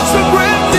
So great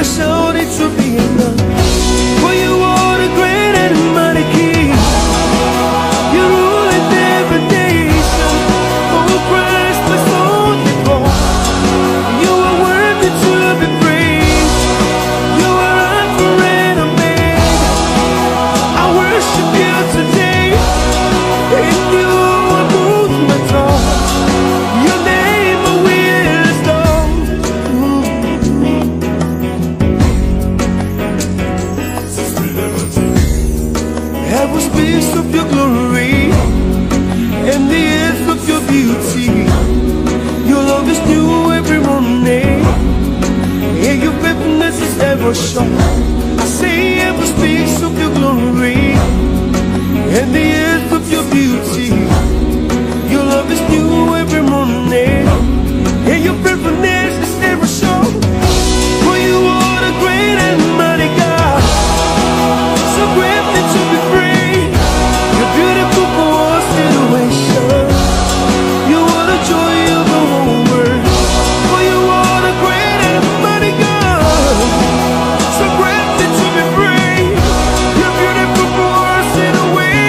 shown it to be enough. For you are the great and mighty King. You rule in every nation. Oh Christ, my soul you brought. You are worthy to be praised. You are Alpha and Omega. I worship you today. In you I put my trust. Your name I will extol. Heaven speaks of your glory and the earth of your beauty. Your love is new every morning, and your faithfulness is ever sure. I say heaven speaks of your glory and the earth of your beauty. Your love is new every morning, and your faithfulness is ever sure. For you are the great and mighty God, so greatly to be praised. You're beautiful for all situations. You are the joy of the whole world. For you are the great and mighty God, so greatly to be praised. You're beautiful for all situations.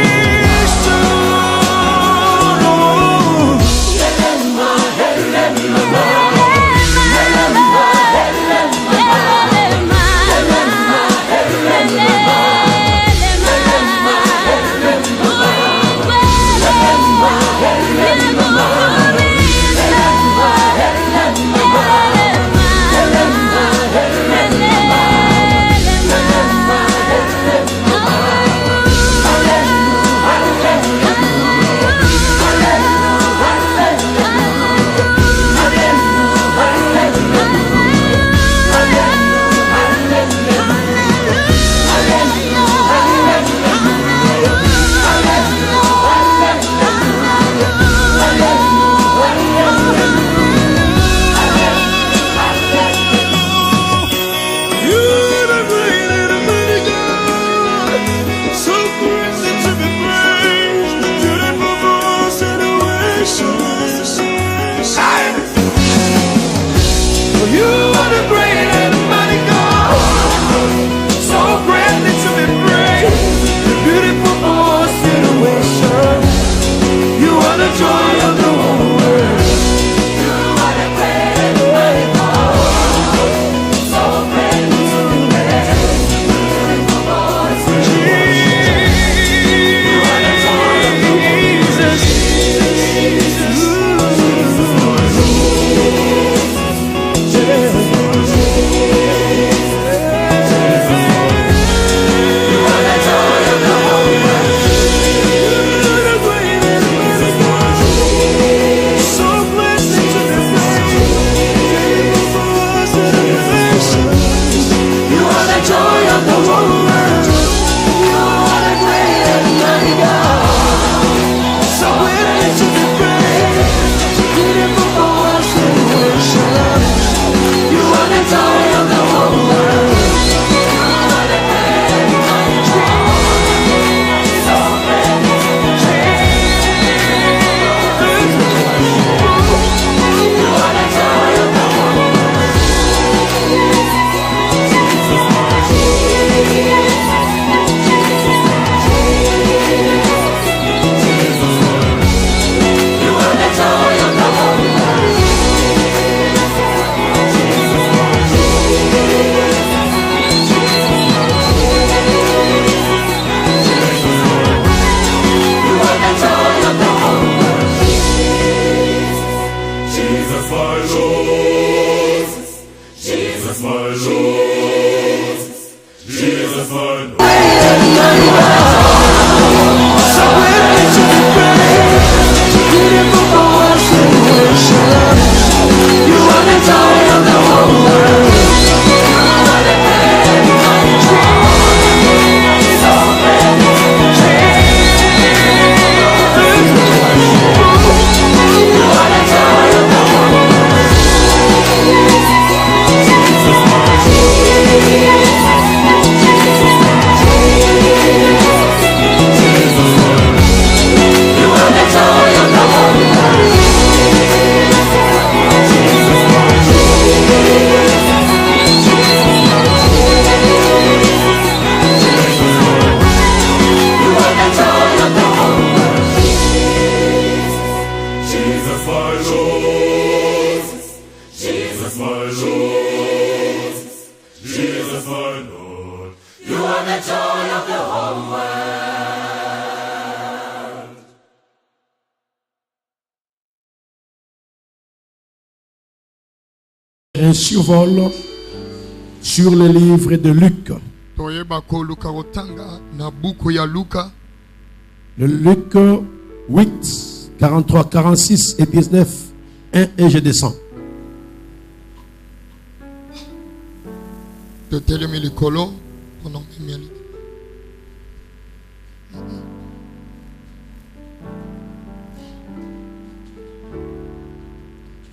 my Lord. You are the joy of the whole world. Un survol sur le livre de Luc. Le Luc 8, 43, 46 et 19. 1 et je descends.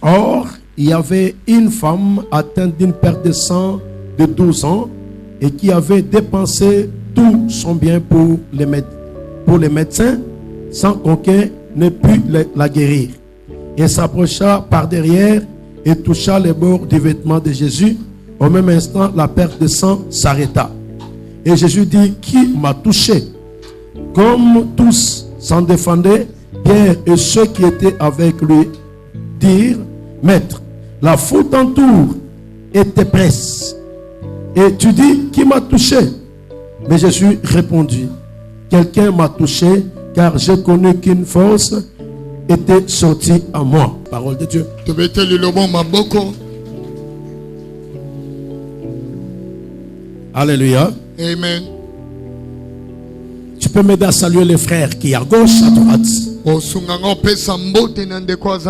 Or, il y avait une femme atteinte d'une perte de sang de 12 ans et qui avait dépensé tout son bien pour les médecins sans qu'aucun ne pût la guérir. Elle s'approcha par derrière et toucha les bords du vêtement de Jésus. Au même instant, la perte de sang s'arrêta. Et Jésus dit, qui m'a touché? Comme tous s'en défendaient, Pierre et ceux qui étaient avec lui dirent, Maître, la foule t'entoure et te presse. Et tu dis, qui m'a touché? Mais Jésus répondit, quelqu'un m'a touché, car j'ai connu qu'une force était sortie à moi. Parole de Dieu. Alléluia. Amen. Tu peux m'aider à saluer les frères qui sont à gauche, à droite.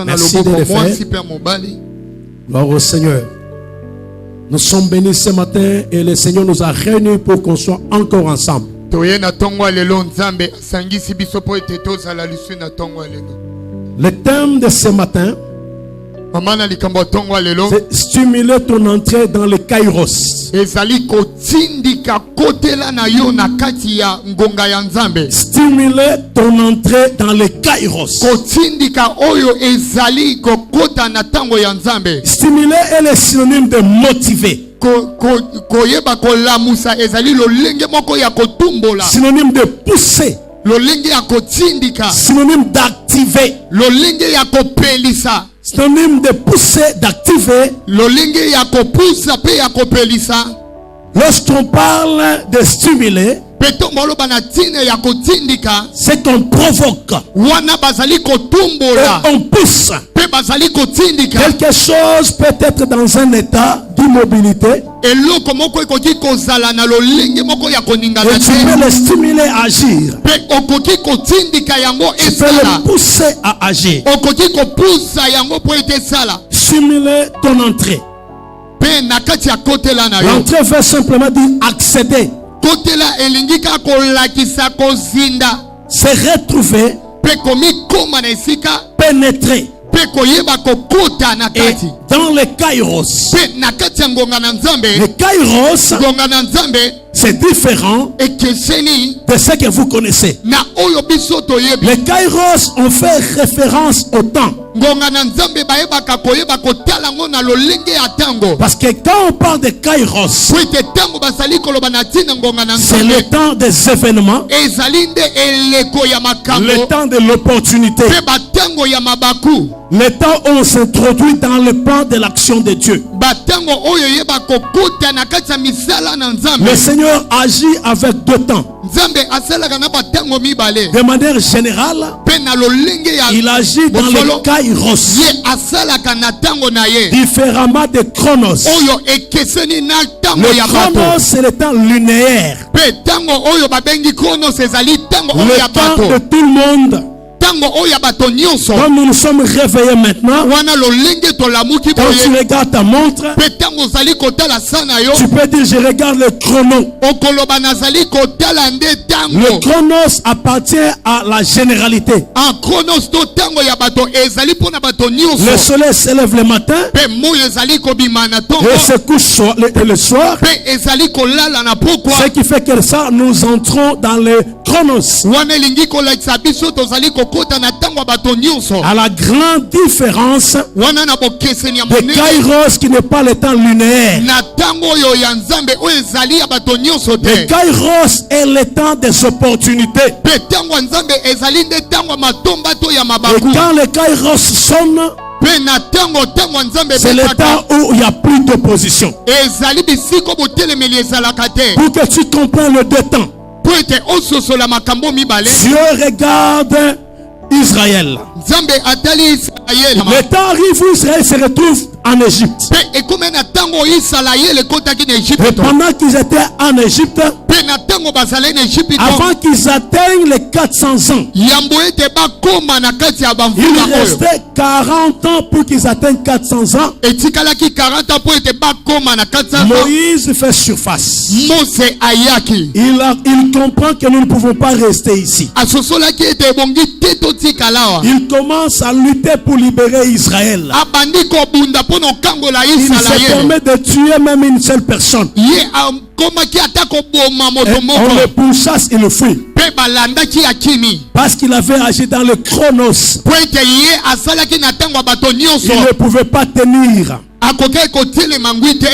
Merci de le faire. Gloire au Seigneur. Nous sommes bénis ce matin et le Seigneur nous a réunis pour qu'on soit encore ensemble. Le thème de ce matin, c'est stimuler ton entrée dans le Kairos. Stimuler ton entrée dans le Kairos. Stimuler est le synonyme de motiver. Synonyme de pousser. Synonyme d'activer. Synonyme de pousser, d'activer. Lorsqu'on parle de stimuler, c'est qu'on provoque. Et on pousse. Quelque chose peut être dans un état d'immobilité. Et tu peux le stimuler à agir. Tu peux le pousser à agir. Stimuler ton entrée. L'entrée veut simplement dire accéder. Se retrouver, pénétrer. Et dans le Kairos, le Kairos, c'est différent de ce que vous connaissez. Le Kairos, on fait référence au temps. Parce que quand on parle de Kairos, c'est le temps des événements, le temps de l'opportunité, le temps où on s'introduit dans le plan de l'action de Dieu. Le Seigneur agit avec deux temps. De manière générale, il agit dans le Kairos, différemment de Chronos. Le Chronos, c'est le temps linéaire, le temps de tout le monde. Comme nous nous sommes réveillés maintenant, quand tu regardes ta montre, tu peux dire je regarde le chrono. Le chronos appartient à la généralité. Le soleil s'élève le matin et se couche le soir. Ce qui fait que ça, nous entrons dans le chronos. À la grande différence de Kairos qui n'est pas le temps linéaire. Le Kairos est le temps des opportunités. Et quand le Kairos sonne, C'est le temps où il n'y a plus d'opposition. Pour que tu comprennes le deux temps. Dieu regarde Israël. Le temps arrive où Israël se retrouve en Égypte. Et pendant qu'ils étaient en Égypte, avant qu'ils atteignent les 400 ans, il restait 40 ans pour qu'ils atteignent 400 ans. Moïse fait surface. Il comprend que nous ne pouvons pas rester ici. Il commence à lutter pour libérer Israël. Il se permet de tuer même une seule personne. Et on le pourchasse et le fuit. Parce qu'il avait agi dans le chronos. Il ne pouvait pas tenir.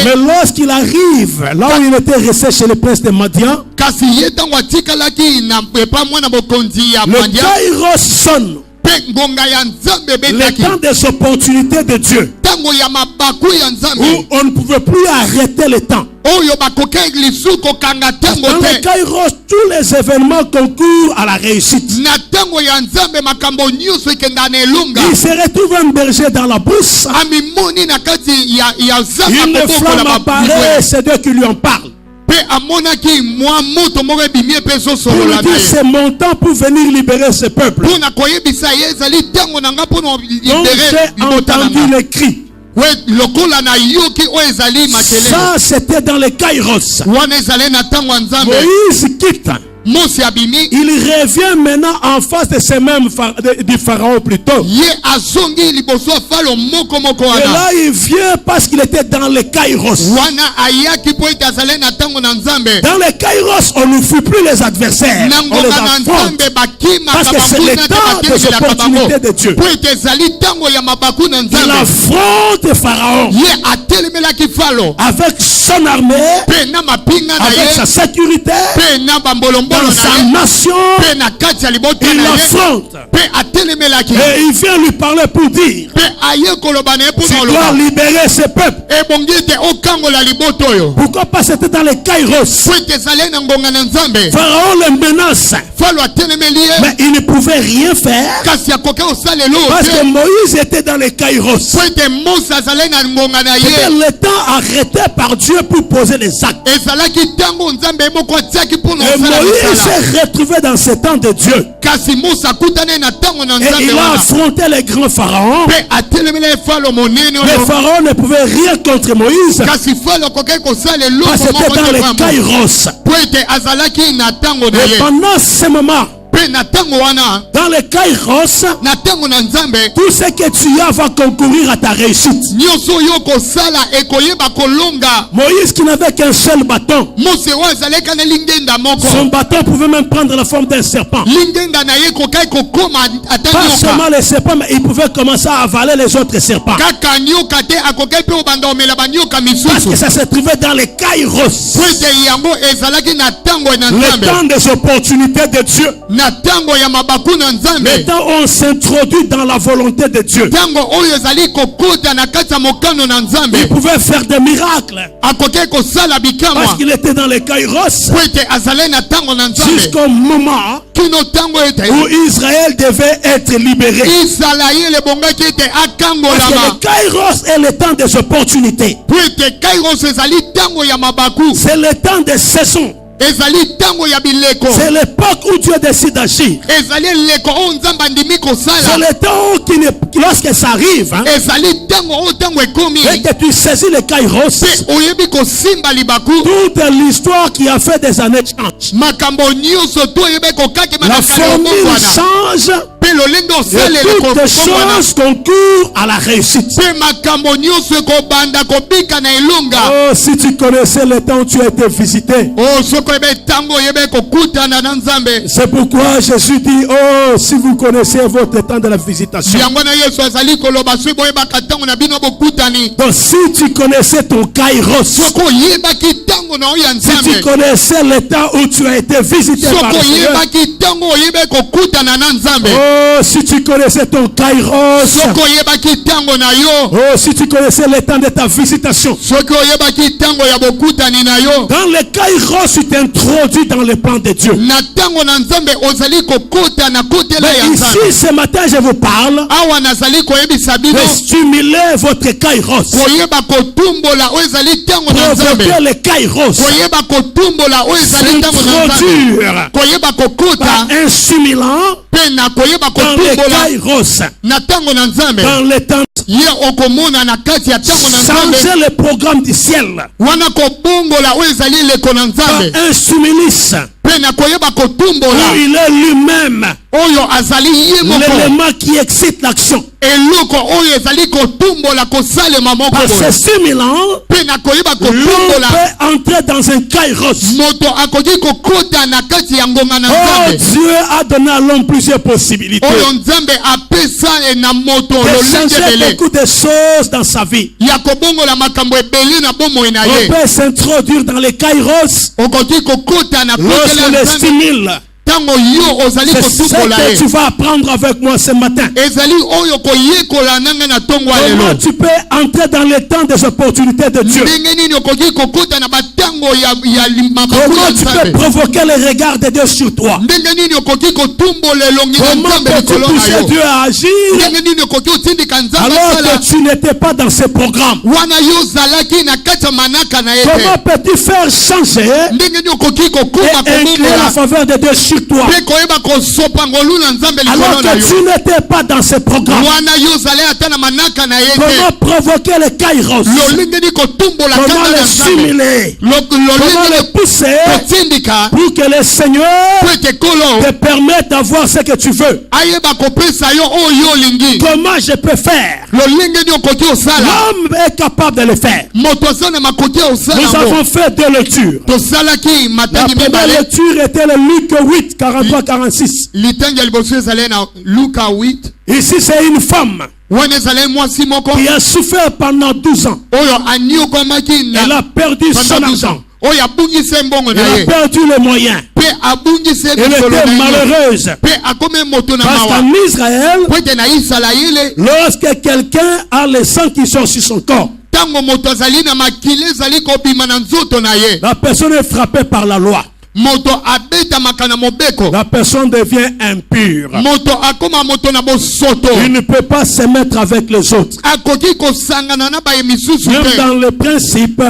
Mais lorsqu'il arrive là où il était resté chez le prince de Madian, le Kairos sonne. Le temps des opportunités de Dieu, où on ne pouvait plus arrêter le temps. Dans le Kairos, tous les événements concourent à la réussite. Il se retrouve un berger dans la brousse. Une flamme apparaît, c'est Dieu qui lui en parle. Pour lui dire c'est mon temps pour venir libérer ce peuple. Donc j'ai entendu les cris. Ça c'était dans les Kairos. Moïse quitte. Il revient maintenant en face de ces mêmes du pharaon plutôt. Et là il vient parce qu'il était dans les Kairos. Dans les Kairos, on ne fuit plus les adversaires. On les affronte. Parce que c'est le temps des opportunités de Dieu. Il affronte Pharaon avec son armée, avec sa sécurité, dans sa nation. Il l'affronte. Et il vient lui parler pour dire tu dois libérer ce peuple. Pourquoi pas c'était dans les Kairos. Pharaon le menace. Mais il ne pouvait rien faire. Parce que Moïse était dans les Kairos. C'était le temps arrêté par Dieu pour poser les actes. Et Moïse s'est retrouvé dans ce temps de Dieu. Et il a affronté les grands pharaons. Les pharaons ne pouvaient rien contre Moïse. Parce que c'était dans les Kairos. Et pendant ce moment, dans les Kairos, tout ce que tu as va concourir à ta réussite. Moïse qui n'avait qu'un seul bâton. Son bâton pouvait même prendre la forme d'un serpent. Pas seulement les serpents, mais il pouvait commencer à avaler les autres serpents. Parce que ça se trouvait dans les Kairos. Le temps des opportunités de Dieu. Le temps où on s'introduit dans la volonté de Dieu. Il pouvait faire des miracles. Parce qu'il était dans les Kairos. Jusqu'au moment où Israël devait être libéré. Parce que le Kairos est le temps des opportunités. C'est le temps des saisons. C'est l'époque où Dieu décide d'agir. C'est le temps où lorsque ça arrive, hein, et que tu saisis le Kairos, toute l'histoire qui a fait des années change. La formule change. Et toutes les choses concourent à la réussite. Oh, si tu connaissais le temps où tu as été visité. C'est pourquoi Jésus dit, oh, si vous connaissez votre temps de la visitation. ntango na bino bokutani. Donc si tu connaissais ton kairos, Soko yebaki tango na oya si tu nzambe. connaissais le temps où tu as été visité par Soko le Seigneur, yebaki tango oyebe kokutana na nzambe. oh, si tu connaissais ton kairos, Soko yebaki tango na yo. oh, si tu connaissais le temps de ta visitation, Soko yebaki tango ya bokutani na yo. dans le kairos, tu t'introduis dans le plan de Dieu. Na tango na nzambe ozali kokuta na kotela ya Mais nzambe. ici, ce matin, je vous parle Awa nazali koyebisa bino. de stimuler votre kairos, Koyeba kotumbola oyo ezali tango na nzambe. provoquer le kairos, Koyeba kotumbola oyo ezali tango na nzambe. s'introduire Koyeba par kokuta un stimulant pe na koyeba dans le kotumbola kairos, na tango na nzambe. dans le temps, Ye okomona na kati ya tango na nzambe. changer le programme du ciel Wana kobongola oyo ezali leko na par nzambe. un stimulus Pe na koyeba où kotumbola il est lui-même oyo azali ye moko. l'élément qui excite l'action. Eloko oyo ezali kotumbola kosalema moko Par boye. ce stimulant, Pe na koyeba l'homme kotumbola peut entrer dans un kairos. moto akoki kokota na kati ya ngonga na Oh, nzambe. Dieu a donné à l'homme plusieurs possibilités Oyo nzambe apesa na moto de lolenge changer ebele beaucoup de choses dans sa vie. ya kobongola makambo ebele na bomoi na On ye. peut s'introduire dans les kairos Okoki kokota na lorsqu'on kotela le nzambe stimule. tango yo ozali C'est ce kotumbola que ye. tu vas apprendre avec moi ce matin. Ezali oyo koyekola nanga na tongo ya Comment lelo. tu peux entrer dans le temps des opportunités de Dieu. Ndenge nini okoki kokota na batango ya makambo Comment ya tu peux nzambe. provoquer le regard de Dieu sur toi. Ndenge nini okoki kotumbola elongi na Comment nzambe peux-tu likolo na pousser yo. Dieu à agir Ndenge nini okoki otindika nzambe alors asala que tu n'étais pas dans ce programme? wana yo ozalaki na kati ya manaka na ye Comment te. peux-tu faire changer Ndenge nini okoki et kokoma incliner la kobongola faveur de Dieu sur toi mpe koyeba kosopa ngolu na nzambe alors likolo na que yo. tu n'étais pas dans ce programme? Wana yo ozali ata na manaka na ye te. Comment provoquer le kairos? Lolingeni kotumbola Comment kanda le na nzambe. stimuler? Comment Lolingeni le pousser kotindika pour que le Seigneur po ete kolo te permette d'avoir ce que tu veux? ayeba kopesa yo oyo olingi. Comment je peux faire? Lolingeni okoki osala L'homme est capable de le faire. moto aza na makoki ya osala Nous yango. avons fait deux lectures. Tosalaki La matangi première mibale. lecture était le Luc 8, 43-46. Litangi ya liboso ezali na Luka 8 Ici, c'est une femme wana ezali mwasi moko qui a souffert pendant 12 ans. oyo aniokwamaki Elle a perdu son pendant 12 argent. ans. Oyo abungisi mbongo Elle na a ye perdu les moyens. mpe abungisi Elle bisolo était na ye malheureuse. mpe akomi moto na Parce mawa qu'en Israël, po ete na Isalaele lorsque quelqu'un a le sang qui sort sur son corps, ntango moto azali na makili ezali kobima na nzoto na ye la personne est frappée par la loi. moto abetamaka na mobeko La personne devient impure. moto akoma moto na bosoto Il ne peut pas se mettre avec les autres. akoki kosangana na baye misusu Même te dans le principe,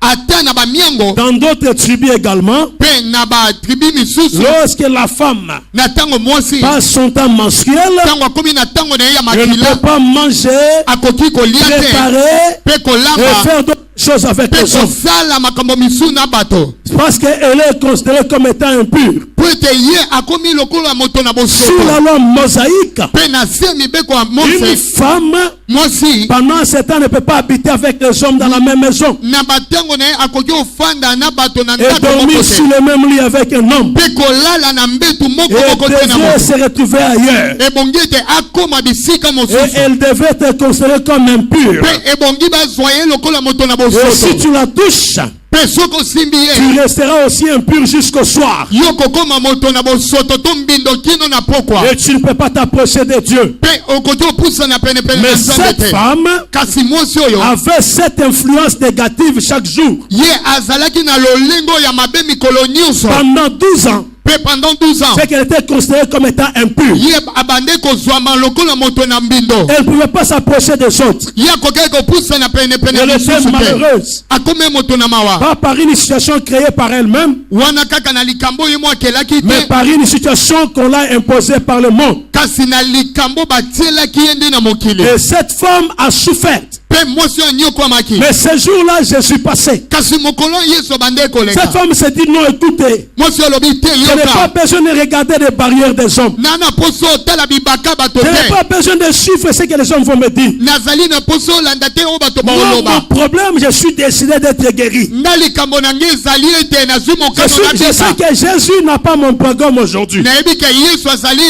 ata na bamiango dans d'autres tribus également, mpe na batribi misusu lorsque la femme na ntango mwasi passe son temps menstruel, ntango akomi na ntango na ye ya elle ne makila peut pas manger, akoki kolia te préparer mpe et kolamba faire d'autres choses avec mpe les autres. kosala makambo misusu na bato Parce qu'elle est considérée comme étant impure. po ete ye akomi lokola ya moto na Sous bosoto la loi mosaïque, mpe na se mibeko ya une mose femme, mwasi pendant ce temps, ne peut pas habiter avec les hommes dans la même maison na batango na ye akoki ofanda na bato na et ndako moko dormir te sur le même lit avec un homme. mpe kolala na mbetu moko Et moko te na devait moto se retrouver ailleurs. ebongi ete akoma bisika Et mosusu elle devait être considérée comme impure. mpe ebongi bazwa ye lokola moto na Et si bosoto tu la touches, mpe soki osimbi ye tu resteras aussi impur jusqu'au soir. yo kokoma moto na bosoto to mbindo kino na pokwa Et tu ne peux pas t'approcher de Dieu. mpe okoki opusana penepene na Mais nzambe cette te femme kasi mwasi oyo avait cette influence négative chaque jour. ye azalaki na lolengo ya mabe mikolo nyonso Pendant 12 ans, mpe pendant 12 ans c'est qu'elle était considérée comme étant impure. ye abande kozwama lokola moto na mbindo Elle ne pouvait pas s'approcher des autres. ye akokaki kopusana penepene Elle ya était misusu te malheureuse. akomi moto na mawa Pas par une situation créée par elle-même, wana kaka na likambo oyo mo akelaki mais te par une situation qu'on l'a imposée par le monde. kasi na likambo batielaki ye nde na mokili Et cette femme a souffert Pe mwasi anyokwamaki. Mais ce jour-là, je suis passé. Kasi mokolo Yesu bande koleka. Cette femme s'est dit non, écoutez. Mwasi olobi te Je n'ai pas yoka. besoin de regarder les barrières des hommes. Nana poso tala bibaka bato Je n'ai te. pas besoin de suivre ce que les hommes vont me dire. Nazali na poso landa te o bato ba Moi, oloba. mon problème, je suis décidé d'être guéri. Ngali kambo na nge ezali ete nazwi Je mokano na sais bisa. que Jésus n'a pas mon programme aujourd'hui. Nayebi ke Yesu azali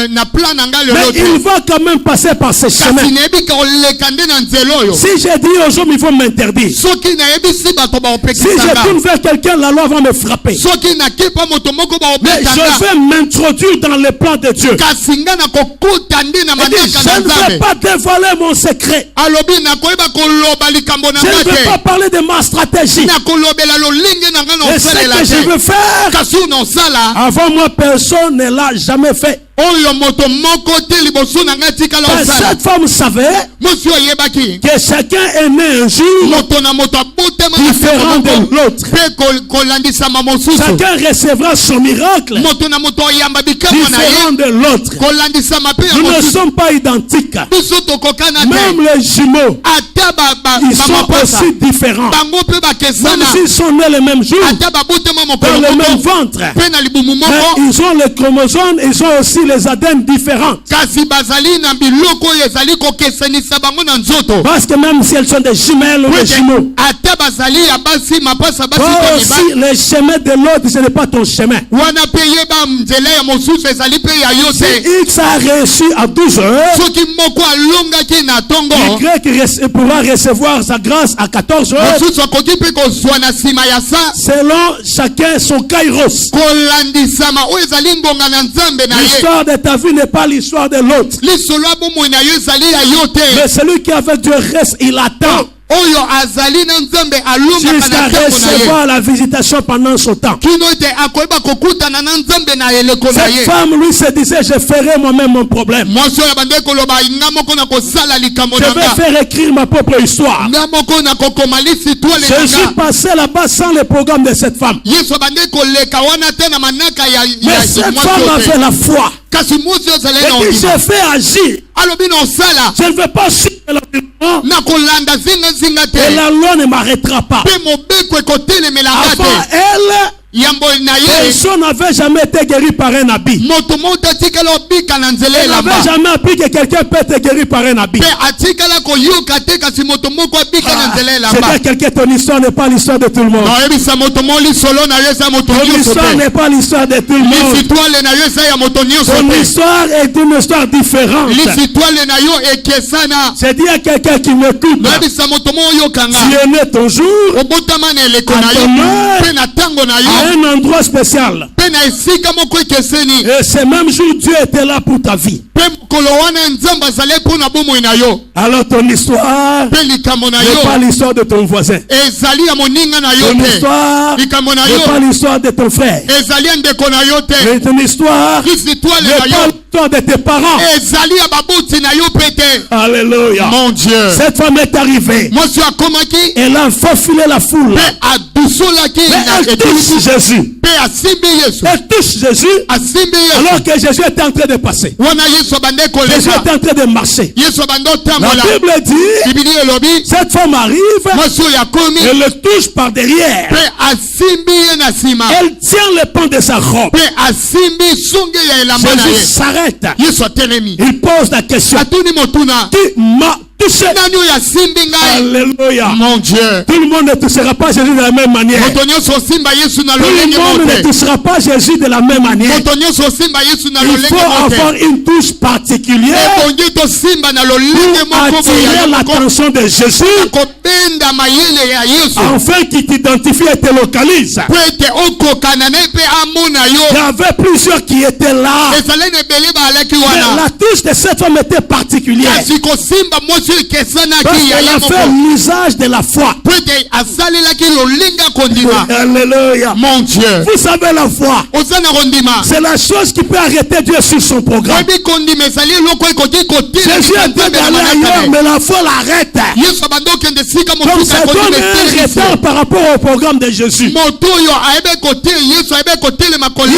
na plan na ngai Mais lelo il te. va quand même passer par ce chemin. Kasi nayebi ke oleka nde na nzela oyo. Si je dis aux hommes, ils vont m'interdire. Si Soki nayebi si bato je baopekisanga. tourne vers quelqu'un, la loi va me frapper. Soki nakipa moto moko Mais je baopekanga. vais m'introduire dans le plan de Dieu. Kasi nga na kokuta nde na Il dit, manaka je na ne vais Nzambe. pas dévoiler mon secret. Alobi nakoyeba koloba likambo na Je ne nga vais pas te. parler de ma stratégie. Nakolobela lolenge na nga na Et ce osalela que je te. veux faire, Kasi na osala avant moi, personne ne l'a jamais fait. oyo moto moko te liboso na nga tikala Mais osala. cette femme savait Mosi oyebaki. que chacun est né un jour Moto na moto abotama na différent nzembo de moko. l'autre. Mpe kolandisama mosusu. Chacun recevra son miracle Moto na moto oyamba bikamwa na différent ye. de l'autre. Kolandisama pe ya Nous ne mosusu. sommes pas identiques. Biso tokokana te. Même les jumeaux, Ata ils sont bamapasa. aussi différents. Bango mpe Même bakesana. s'ils sont nés le même jour, Ata babotama dans mokolo le même moko. ventre. Mpe na libumu Mais moko. ils ont les chromosomes, ils ont aussi les ADN différents. Kasi bazali na biloko oyo ezali kokesanisa bango na nzoto. Parce que même si elles sont des jumelles ou des jumeaux, Ata bazali ya basi mapasa basi toi to aussi, mibali. le chemin de l'autre, ce n'est pas ton chemin. Wana pe yeba nzela ya mosusu ezali pe ya yo Si te. X a réussi à 12 heures, Soki moko alongaki na tongo. Y pourra recevoir sa grâce à 14 heures, Mosusu akoki mpe kozwa na nsima ya sa. selon chacun son kairos. Kolandisama oyo ezali ngonga na Nzambe na ye. L'histoire de ta vie n'est pas l'histoire de l'autre. Lisolo ya bomoi na yo ezali ya yo te. Mais celui qui avec Dieu reste, il attend Oyo azali na Nzambe alongaka jusqu'à na ntango na ye. recevoir la visitation pendant son temps. Kino ete akoyeba kokutana na Nzambe na eleko na Cette ye. femme, lui, se disait, je ferai moi-même mon problème. Mwasi oyo abandaki koloba nga moko na kosala likambo Je na vais nga. faire écrire ma propre histoire. Nga moko na kokoma lisitwale na Je suis nga. passé là-bas sans le programme de cette femme. Yesu abandaki koleka wana te na manaka ya Mais cette mwasi femme oyo avait te. la foi. Kasi mwasi oyo azali na Et puis ondima. je fais agir. Alobi na osala. Je ne veux pas suivre l'environnement. Na kolanda zinga Et te. la loi ne m'arrêtera pas. Mpe mobeko ekotelemela nga Avant te. elle, Yambo na ye. personne n'avait jamais été guéri par un habit. Moto moko atikala obika na nzela Elle n'avait elamba. jamais appris que quelqu'un peut être guéri par un habit. Mpe atikala koyoka te kasi moto moko abika na nzela C'est elamba. à quelqu'un, ton histoire n'est pas l'histoire de tout le monde. Na oyebisa moto mo lisolo na yo eza moto Ton nyonso histoire te. n'est pas l'histoire de tout le monde. Lisitwale na yo eza ya moto nyonso Ton te. histoire est une histoire différente. Lisitwale na yo ekesana. C'est dit à quelqu'un qui m'écoute. Na oyebisa moto mo oyokanga. Tu es né ton jour Obotama na eleko na à yo. ton heure, Mpe na ntango na à yo. un endroit spécial. Mpe na esika moko ekeseni. Et ce même jour, Dieu était là pour ta vie. Mpe mokolo wana Nzambe azali mpo na bomoi na yo. Alors ton histoire Mpe likambo na n'est pas yo l'histoire de ton voisin. ezali ya moninga na yo Ton te. histoire Likambo na n'est pas yo l'histoire de ton frère. ezali ya ndeko na yo te. Mais ton histoire Lisitwale n'est na pas yo l'histoire de tes parents. ezali ya babuti na yo pe te. Alléluia. Mon Dieu. Cette femme est arrivée. Mwasi akomaki Elle a faufilé la foule. mpe adusolaki Mais na elle touche etusu Jésus. mpe asimbi Yesu. Elle touche Jésus Asimbi Yesu. alors que Jésus était en train de passer. Wana Yesu abande Jésus koleka. était en train de marcher. Yesu abande La otambola. Bible dit, Bibili elobi cette femme arrive, mwasi oyo akomi elle le touche par derrière. mpe asimbi ye na nsima Elle tient le pan de sa robe. mpe asimbi songe ya elamba na Jésus ye. s'arrête. Yesu atelemi Il pose la question. atuni motuna Qui m'a touché? nani oyo asimbi ngai. Alléluia. Mon Dieu. Tout le monde ne touchera pas Jésus de la même manière. Moto nyonso osimba Yesu na Tout lolenge le monde ne mote. touchera pas Jésus de la même manière. Moto nyonso osimba Yesu na Il lolenge faut avoir mote. une touche particulière ebongi tosimba na lolenge pour moko boye attirer ya moko l'attention de Jésus kobenda mayele ya Yesu afin qu'il t'identifie et te localise. po ete okokana na ye mpe amona Il y yo. avait plusieurs qui étaient là. ezalaki na ebele baalaki Mais wana la touche de cette femme était particulière. kasi kosimba mwasi oyo ekesanaki Parce ya qu'elle ye a fait moko l'usage de la foi. po ete asalelaki lolinga kondima. Alléluia. Mon Dieu. Vous savez la foi. oza na kondima C'est la chose qui peut arrêter Dieu sur son programme. oyebi kondima ezali eloko ekoki Jésus a dit kotelisa d'aller ailleurs, mais la foi l'arrête. yesu abandi okende esika Donc ça donne un retard par rapport au programme de Jésus. Il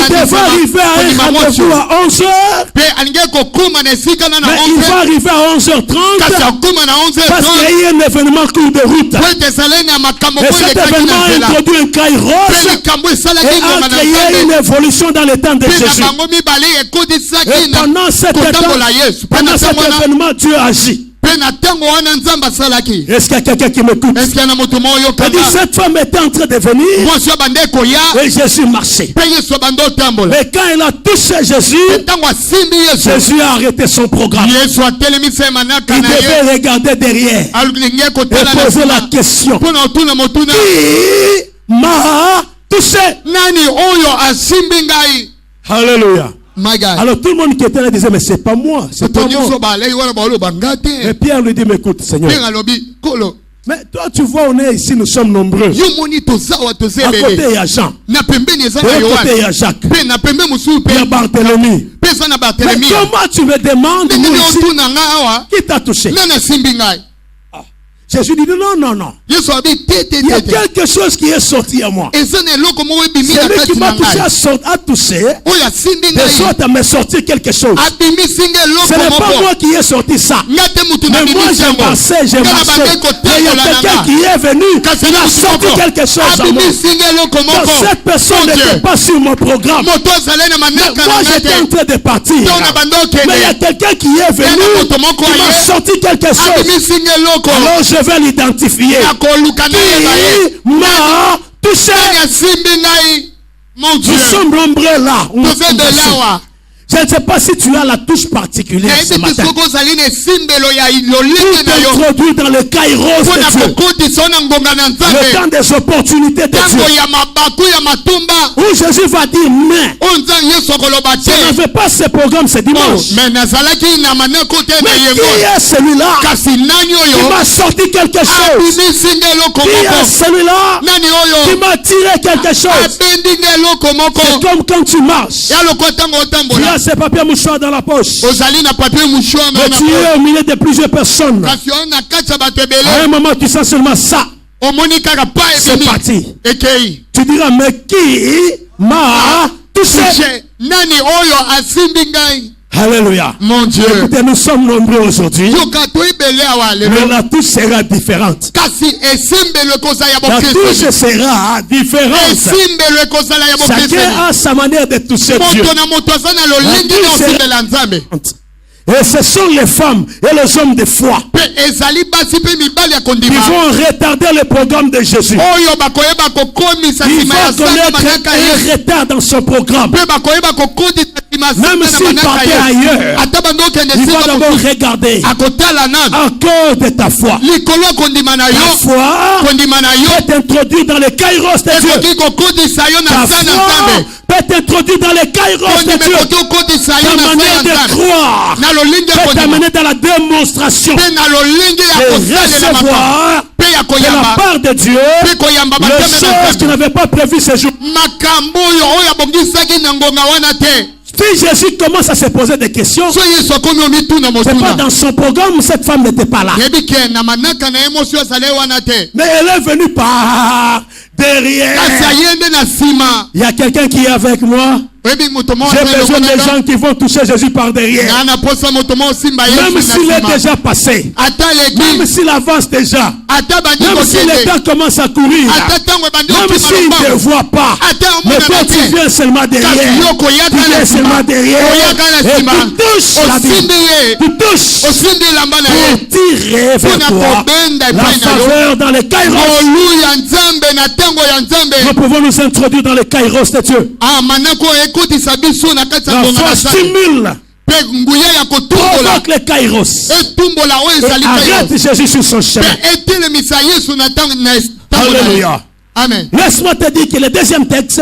devait arriver à un rendez-vous à 11h. Mais il va arriver à 11h30 parce qu'il y a eu un événement cours de route. Et cet événement a introduit un kairos et a créé une évolution dans le temps de Jésus. Et pendant cet événement, Dieu agit. Est-ce qu'il y a quelqu'un qui m'écoute? Cette femme était en train de venir et Jésus marchait. Mais quand elle a touché Jésus, Jésus a arrêté son programme. Il devait regarder derrière et poser la question: qui m'a touché? Alléluia. Alors tout le monde qui était là disait: mais c'est pas moi, c'est pas moi. Mais Pierre lui dit: mais écoute, Seigneur, mais toi tu vois, on est ici, nous sommes nombreux. À côté il y a Jean, de l'autre côté il y a Jacques, il y a Barthélemy. Mais comment tu me demandes nous ici, qui t'a touché? Jésus dit: non. Il y a quelque chose qui est sorti à moi. Celui qui m'a touché a touché des autres à me sortir quelque chose. Ce n'est pas moi qui ai sorti ça. Mais moi j'ai marché. Mais il y a quelqu'un qui est venu, il a sorti quelque chose à moi. Donc cette personne n'était pas sur mon programme. Mais moi j'étais en train de partir. Mais il y a quelqu'un qui est venu, qui m'a sorti quelque chose. Alors je vais l'identifier. Qui m'a touché? Nous sommes nombreux là. Je ne sais pas si tu as la touche particulière ce matin. Tout introduit dans le kairos de Dieu. Le temps des opportunités de Dieu. Où Jésus va dire: mais je n'avais pas ce programme ce dimanche. Mais qui est celui-là qui m'a sorti quelque chose? Qui est celui-là qui m'a tiré quelque chose? C'est comme quand tu marches. Tu as ce papier mouchoir dans la poche. Mais tu es au milieu de plusieurs personnes. À un moment, tu sens seulement ça. C'est parti. Tu diras: mais qui m'a touché? Alléluia. Mon Dieu. Écoutez, nous sommes nombreux aujourd'hui. Mais la touche sera différente. La touche sera différente. Chacun a sa manière de toucher Dieu. Et ce sont les femmes et les hommes de foi qui vont retarder le programme de Jésus. Il va connaître un retard dans son programme. Même s'il partait ailleurs, il va d'abord regarder à cause de ta foi. Ta foi est introduite dans le kairos de Dieu. Ta foi peut t'introduire dans les kairos de Dieu. Ta manière de croire peut t'amener dans la démonstration de recevoir de la part de Dieu les choses que tu n'avais pas prévues ce jour. Si Jésus commence à se poser des questions, c'est pas dans son programme, cette femme n'était pas là. Mais elle est venue par derrière. Il y a quelqu'un qui est avec moi. J'ai besoin des gens qui vont toucher Jésus par derrière. Même s'il est déjà passé, même s'il avance déjà, même si le temps commence à courir, même s'il ne te voit pas, mais toi tu viens seulement derrière. Tu viens seulement derrière et tu touches la Bible. Tu touches pour tirer vers toi la faveur dans le kairos. Nous pouvons nous introduire dans le kairos de Dieu. La foi stimule, provoque le kairos et arrête Jésus sur son chemin. Alléluia. Amen. Laisse-moi te dire que le deuxième texte,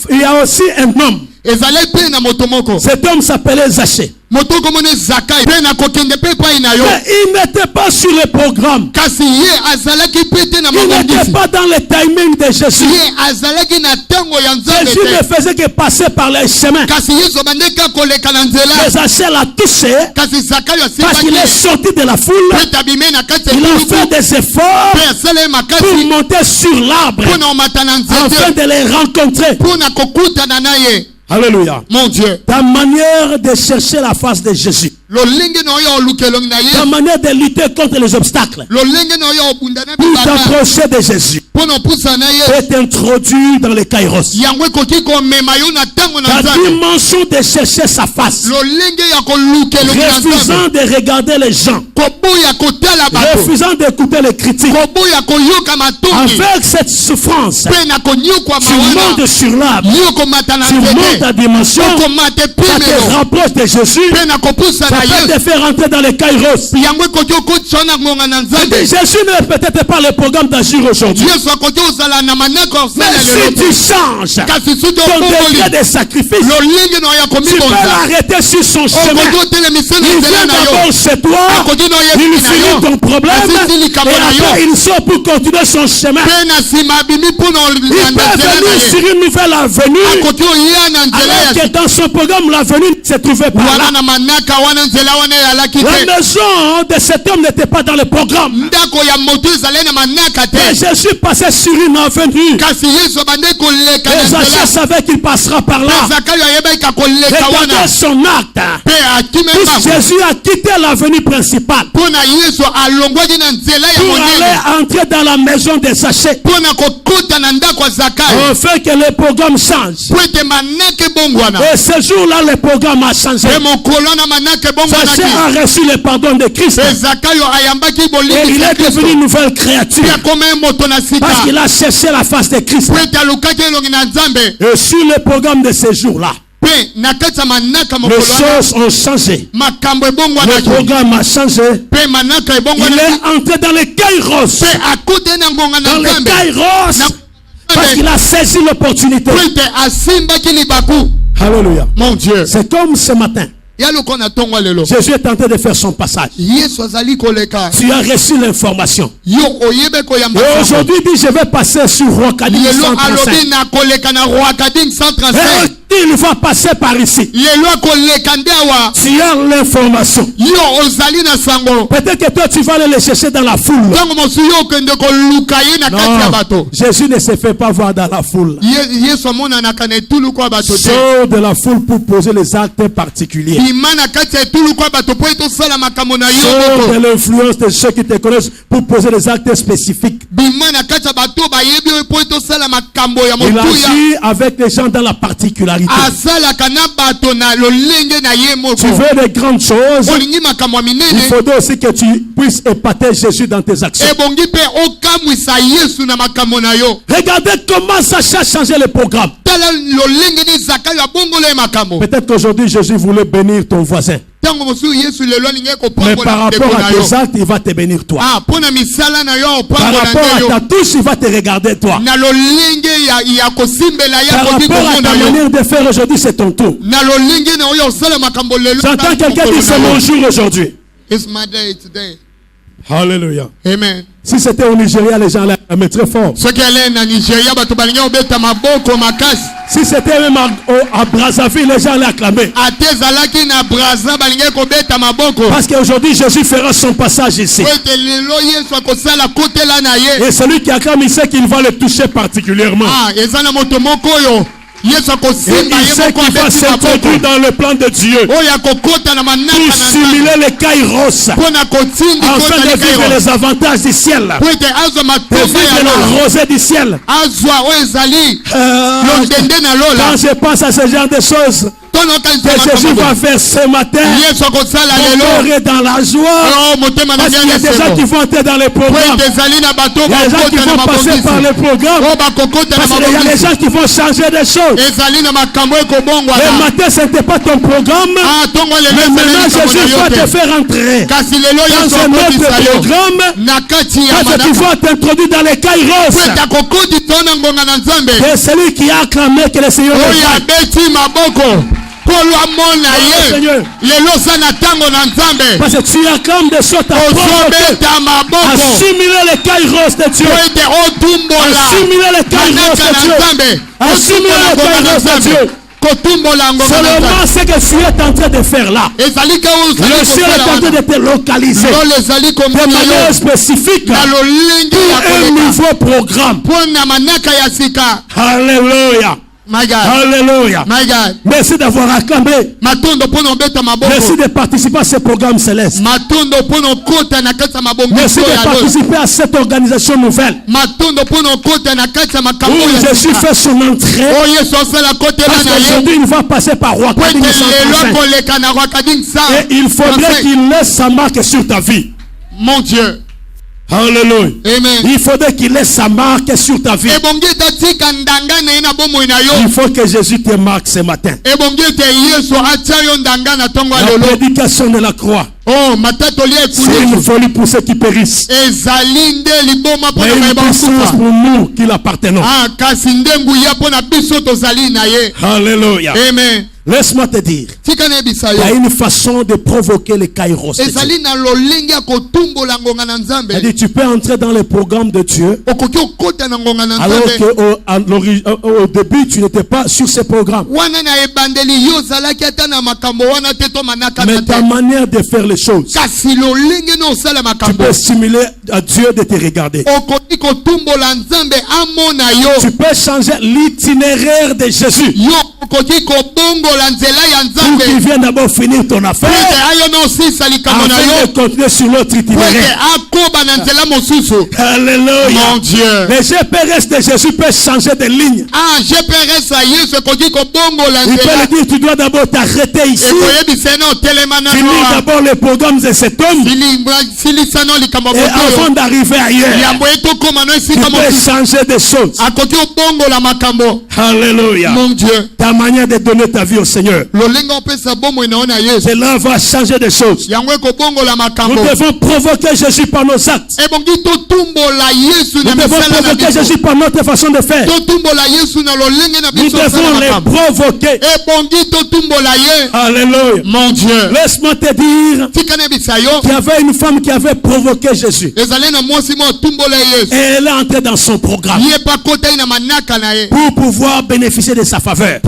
il y a aussi un homme ezalaki mpe na moto moko. Cet homme s'appelait Zachée. Moto komone Zakai mpe na kokende mpe epai na yo. Mais il n'était pas sur le programme. Kasi ye azalaki mpe te na Il n'était mabongisi. pas dans le timing de Jésus. Ye azalaki na ntango ya nzambe Jésus ne te. faisait que passer par les chemins. Kasi yesu abandeki koleka na Mais nzela. Zachée l'a touché Kasi Zakai parce qu'il est asimbaki sorti de la foule. mpe tabime na kati ya Il a tuluku fait des efforts mpe asala ye pour makasi monter sur l'arbre mpo na omata na afin nzete de les rencontrer. mpo na kokutana na ye. Alléluia. Mon Dieu, Ta manière de chercher la face de Jésus, lolenge na oyo oluka elongi na ta ye, manière de lutter contre les obstacles lolenge na oyo obunda na pour bibaka t'approcher de Jésus mpo na opusa na ye, est introduit dans les kairos. yango ekoki komema yo na ntango na Ta nzambe. dimension de chercher sa face, Lolenge ya koluka elongi na refusant nzambe, de regarder les gens, koboya kotala bato, refusant d'écouter les critiques. koboya koyoka matondi Avec cette souffrance, mpe na konyokwa tu mawana montes sur l'arbre, yo komata na tu montes nzete, ta dimension, okomata ça te epimelo rapproche de Jésus, mpe na kopusa ça na peut te yesu, faire rentrer dans les kairos. yango ekoki okotisa na ngonga na nzambe. Jésus n'est peut-être pas le programme d'agir aujourd'hui. yesu akoki ozala na maneko ya Mais kosala si lelo tu te. changes kasi soki ton obongoli degré de sacrifice, lolenge na oyo tu peux komibonza l'arrêter sur son chemin. okoki otelemisa na Il nzela vient na yo d'abord chez toi, akoki na il oyebi na finit yo ton problème, asisi likambo et na yo après il sort pour continuer son chemin. mpe na nsima abimi mpo na Il olanda peut nzela na venir ye sur une nouvelle avenue, akoki oya na nzela alors ya que dans son programme, l'avenue ne se trouvait pas wana là. na manaka wana nzela wana eyalaki La te maison de cet homme n'était pas dans le programme. ndako ya moto ezalai na manaka Mais te Jésus passait sur une avenue. kasi yesu abandeki koleka na Et Zachée nzela savait qu'il passera par là. mpe zakayo ayebaki koleka wana Regardez son acte. mpe akime Puis mbango Jésus a quitté l'avenue principale mpo na yesu alongwaki na nzela ya pour monene aller entrer dans la maison de Zachée, mpo na kokota na ndako ya zakayo afin que le programme change. mpo ete manaka ebongwana Et ce jour-là, le programme a changé. mpe mokolo wana manaka Zachée ebongwanaki a reçu le pardon de Christ. mpe zakayo ayambaki Et il bolingisi ya est devenu kristo une nouvelle créature mpe akoma ye moto na sika parce qu'il a cherché la face de Christ. mpo ete alukaki elongi na nzambe Et sur le programme de ce jour-là, mpe na kati ya manaka les mokolo wana choses ont changé. makambo Le ebongwanaki programme a changé. mpe manaka Il ebongwanaki est entré dans les kairos. mpe akute na ngonga na Dans les nzambe kairos. Parce qu'il a saisi l'opportunité. mpo ete asimbaki libaku. Alléluia. Mon Dieu, C'est comme ce matin. ya loko na ntongo lelo Jésus est en train de faire son passage. yesu azali koleka Tu as reçu l'information. yo oyebe koyamba Et sango. aujourd'hui, il dit, je vais passer sur Rocadie lelo 135. alobi na koleka na roakading 135 Et il va passer par ici. lelo akoleka nde awa Tu as l'information. yo ozali na sango Peut-être que toi, tu vas aller le chercher dans la foule. ntango mosusu yo okende koluka ye na kati ya Non, bato Jésus ne se fait pas voir dans la foule. yesu amonanaka na etuluku ya bato te Sors de la foule pour poser les actes particuliers. bima na kati ya etuluku ya bato mpo ete osala makambo na yo Sors de moko l'influence de ceux qui te connaissent pour poser des actes spécifiques. bima na kati ya bato bayebi oyo mpo ete osala makambo ya Il motuya agit avec les gens dans la particularité. asalaka na bato na lolenge na ye moko Tu veux de grandes choses, olingi makambo ya il minene faudrait aussi que tu puisses épater Jésus dans tes actions. ebongi mpe okamwisa yesu na makambo na yo Regardez comment Sacha a changé le programme. tala lolenge ni zakayo abongola ye makambo Peut-être qu'aujourd'hui, Jésus voulait bénir ton voisin. ntango mosusu yesu lelo alingi Mais par kopambola rapport ndeko à na yo tes actes, il va te bénir toi. mpo na misala na yo Par opambola rapport nde à yo ta touche, il va te regarder toi. na lolenge ya kosimbela ye Par akoki rapport à ta komona yo manière de faire aujourd'hui, c'est ton tour. na lolenge na oyo osala makambo lelo J'entends quelqu'un dire c'est mon jour aujourd'hui. It's my day today. Alléluia. Amen. Si c'était au Nigeria, les gens l'aiment très fort. soki ale na nigeria bato balingi obeta maboko makasi Si c'était même à Brazzaville, les gens l'acclamaient. ate ezalaki na braza balingi kobeta maboko Parce qu'aujourd'hui, Jésus fera son passage ici. po ete lelo yesu akosala kotela na ye Et celui qui acclame, il sait qu'il va le toucher particulièrement. eza na moto moko oyo yesu Et akosimba il ye sait moko qu'il va abeti s'introduire maboko dans le plan de Dieu oyo akokota na manaka pour na nzambe simuler les kairos, mpo na kotindi afin de vivre les avantages du ciel, po ete azwa de matomba vivre ya lola la rosée du ciel. azwa oyo ezali londende na lola Quand je pense à ce genre de choses, que Jésus va faire ce matin. Mon cœur est dans la joie. Parce qu'il y a des gens qui vont entrer dans les programmes. Il y a des gens qui vont passer par les programmes. Parce qu'il y a des gens qui vont changer des choses. Le matin, ce n'était pas ton programme. Mais maintenant, Jésus va te faire entrer dans un autre programme. Parce que tu vas t'introduire dans les kairos. C'est celui qui a acclamé que le Seigneur est parce que tu acclames de sorte à assimiler les kairos de Dieu. Assimiler les kairos de Dieu. Assimiler les kairos de Dieu. Seulement ce que tu es en train de faire là. Le ciel est en train de te localiser de manière spécifique pour un nouveau programme. Alléluia. My God. Alléluia. My God. Merci d'avoir acclamé. Merci de participer à ce programme céleste. Merci de participer à cette organisation nouvelle. Où Jésus fait son entrée. Parce qu'aujourd'hui il va passer par Roi Kading. Et il faudrait qu'il laisse sa marque sur ta vie. Mon Dieu. Alléluia. Amen. Il faudrait qu'il laisse sa marque sur ta vie. Il faut que Jésus te marque ce matin. La prédication de la croix. C'est une folie pour ceux qui périssent. Mais une puissance pour nous qui l'appartenons. Alléluia. Amen. Laisse-moi te dire, il y a une façon de provoquer les kairos. Tu peux entrer dans le programme de Dieu alors qu'au début tu n'étais pas sur ce programme. Mais ta manière de faire les choses, tu peux stimuler à Dieu de te regarder. Tu peux changer l'itinéraire de Jésus. Pour qu'il vienne d'abord finir ton affaire afin de continuer sur l'autre itinéraire. Alléluia. Mon Dieu. Le GPS de Jésus peut changer de ligne. Il peut lui dire tu dois d'abord t'arrêter ici. Finir d'abord les programmes de cet homme. Et avant d'arriver ailleurs, tu peux changer des choses. Alléluia. Mon Dieu. Ta manière de donner ta vie au Seigneur, cela va changer des choses. Nous devons provoquer Jésus par nos actes. Nous devons provoquer Jésus par notre façon de faire. Nous devons les provoquer. Alléluia. Mon Dieu. Laisse-moi te dire qu'il y avait une femme qui avait provoqué Jésus. Et elle est entrée dans son programme pour pouvoir bénéficier de sa faveur.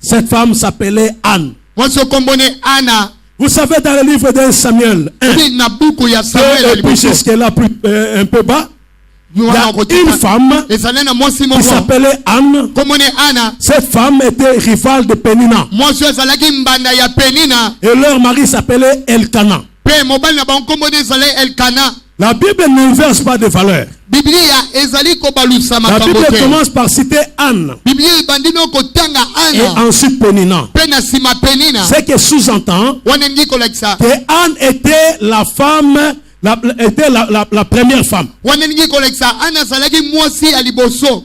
Cette femme s'appelait Anne. Vous savez, dans le livre de Samuel 1, et puis jusqu'à plus un peu bas, il y a une femme qui s'appelait Anne. Cette femme était rivale de Pénina. Et leur mari s'appelait Elkana. La Bible ne verse pas de valeur. La Bible commence par citer Anne et ensuite Pénina. Ce qui sous-entend que Anne était la femme, était la première femme.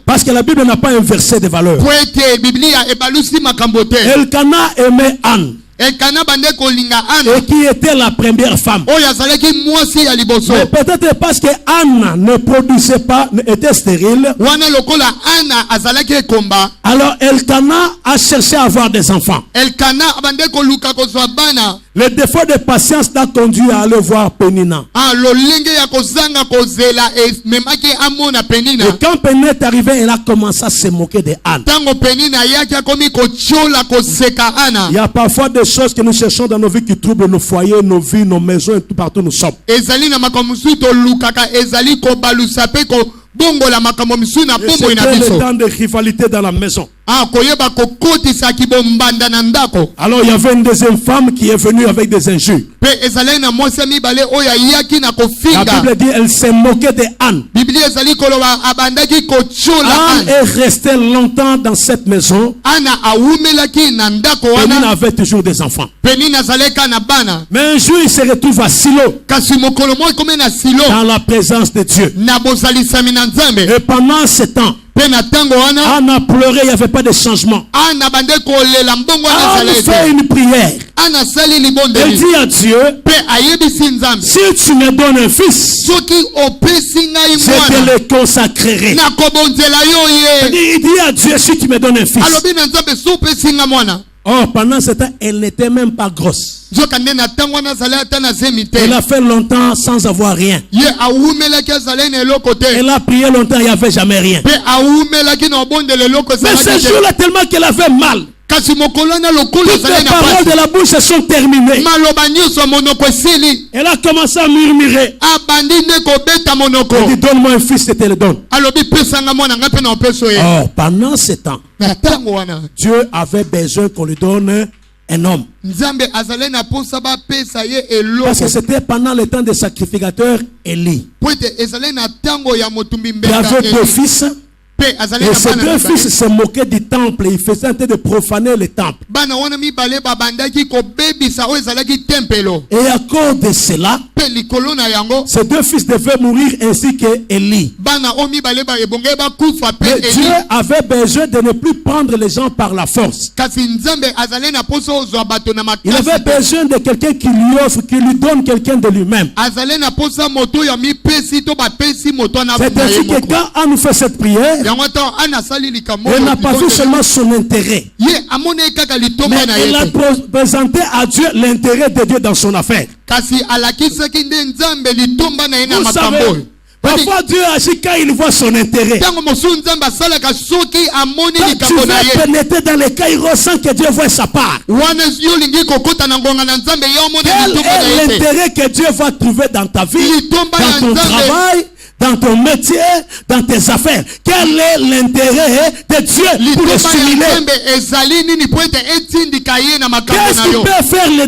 Parce que la Bible n'a pas un verset de valeur. Elkana aimait Anne. Et qui était la première femme. Mais peut-être parce que Anne ne produisait pas, était stérile. Alors Elkana a cherché à avoir des enfants. Le défaut de patience l'a conduit à aller voir Pénina. Et quand Pénina est arrivée, elle a commencé à se moquer de Anne. Il y a parfois des choses que nous cherchons dans nos vies qui troublent nos foyers, nos vies, nos maisons et tout partout nous sommes. Et c'est le temps de rivalité dans la maison. akoyeba kokotisa kibombanda na ndako. Alors il y avait une deuxième femme qui est venue avec des injures. Pe ezalaki na mwasi mibale oyo ayaki na La kofinga. Bible dit elle s'est moquée de Anne. Biblia ezali koloba abandaki kochola Anne est restée longtemps dans cette maison. ana awumelaki na ndako Pénine wana. avait toujours des enfants. Penine azaleka na bana. Mais un jour il se retrouve à Silo, Kasi mokolo moko komé na Silo dans la présence de Dieu. na bozalisami na Nzambe. Et pendant ce temps, Pe na tango wana Anne a pleuré, il n'y avait pas de changement. ana bande kolela mbongo na Anne fait zalete. une prière. Ana sali Elle libondeli. dit à Dieu, Pe ayebisi Nzambe. si tu me donnes un fils, Soki opesi ngai je te mwana le consacrerai. na kobonzela yo ye. Il dit à Dieu, si tu me donnes un fils. Alobi na Nzambe so opesi nga mwana. Or, pendant ce temps, elle n'était même pas grosse. Nzoka nde na tango wana azali ata na zemi te. Elle a fait longtemps sans avoir rien. Ye awumelaki azali na eloko te. Elle a prié longtemps, il n'y avait jamais rien. Pe awumelaki na obondela eloko Mais ce ezalaki te. jour-là, tellement qu'elle avait mal, Kasi mokolo wana lokolo toutes ezali les na paroles pasi. de la bouche se sont terminées. Maloba nyonso ya monoko esili. Elle a commencé à murmurer. Abandi nde kobeta monoko. Elle dit, donne-moi un fils, je te le donne. Alobi pesanga mwana ngai mpe na opeso ye. Or, pendant ce temps, Na tango wana Dieu avait besoin qu'on lui donne un homme. Nzambe azali na posa bapesa ye Parce que eloko. c'était pendant le temps des sacrificateurs Élie. Po ete ezali na tango ya motumbi Il mbeka avait deux Eli. fils. Pe azali Et na ces bana deux mibale. fils se moquaient du temple. Ils faisaient en train de profaner le temple. Bana wana mibale babandaki kobebisa oyo ezalaki tempelo. Et à cause de cela, Pe likolo na yango ces deux fils devaient mourir ainsi que Élie. bana oyo mibale ebonge bakufa pe Mais Dieu Eli. avait besoin de ne plus prendre les gens par la force. Kasi Nzambe azali na posa ozwa bato na Il avait makasi. besoin de quelqu'un qui lui offre, qui lui donne quelqu'un de lui-même. Azali na posa moto ya mipesi to bapesi moto na C'est ainsi que quand Anne fait cette prière, yango ta ana sali likambo. elle n'a pas vu seulement son intérêt, Ye amone kaka mais litomba na elle a ye. présenté à Dieu l'intérêt de Dieu dans son affaire. Kasi alakisaki nde Nzambe litomba na ye na Vous makambo. savez, parfois Dieu agit quand il voit son intérêt. Tango mosu Nzambe asalaka soki amoni Quand tu likambo na veux ye. pénétrer dans les kairos sans que Dieu voie sa part, Wana yo lingi kokota na ngonga na Nzambe yo omone quel litomba na est ye te. l'intérêt que Dieu va trouver dans ta vie, Litomba ya dans ton Nzambe. travail, dans ton métier, dans tes affaires? Quel est l'intérêt de Dieu pour le Litomba ya stimuler? Nzambe ezali nini po ete etindika ye na makambo Qu'est-ce na qui yo. peut faire le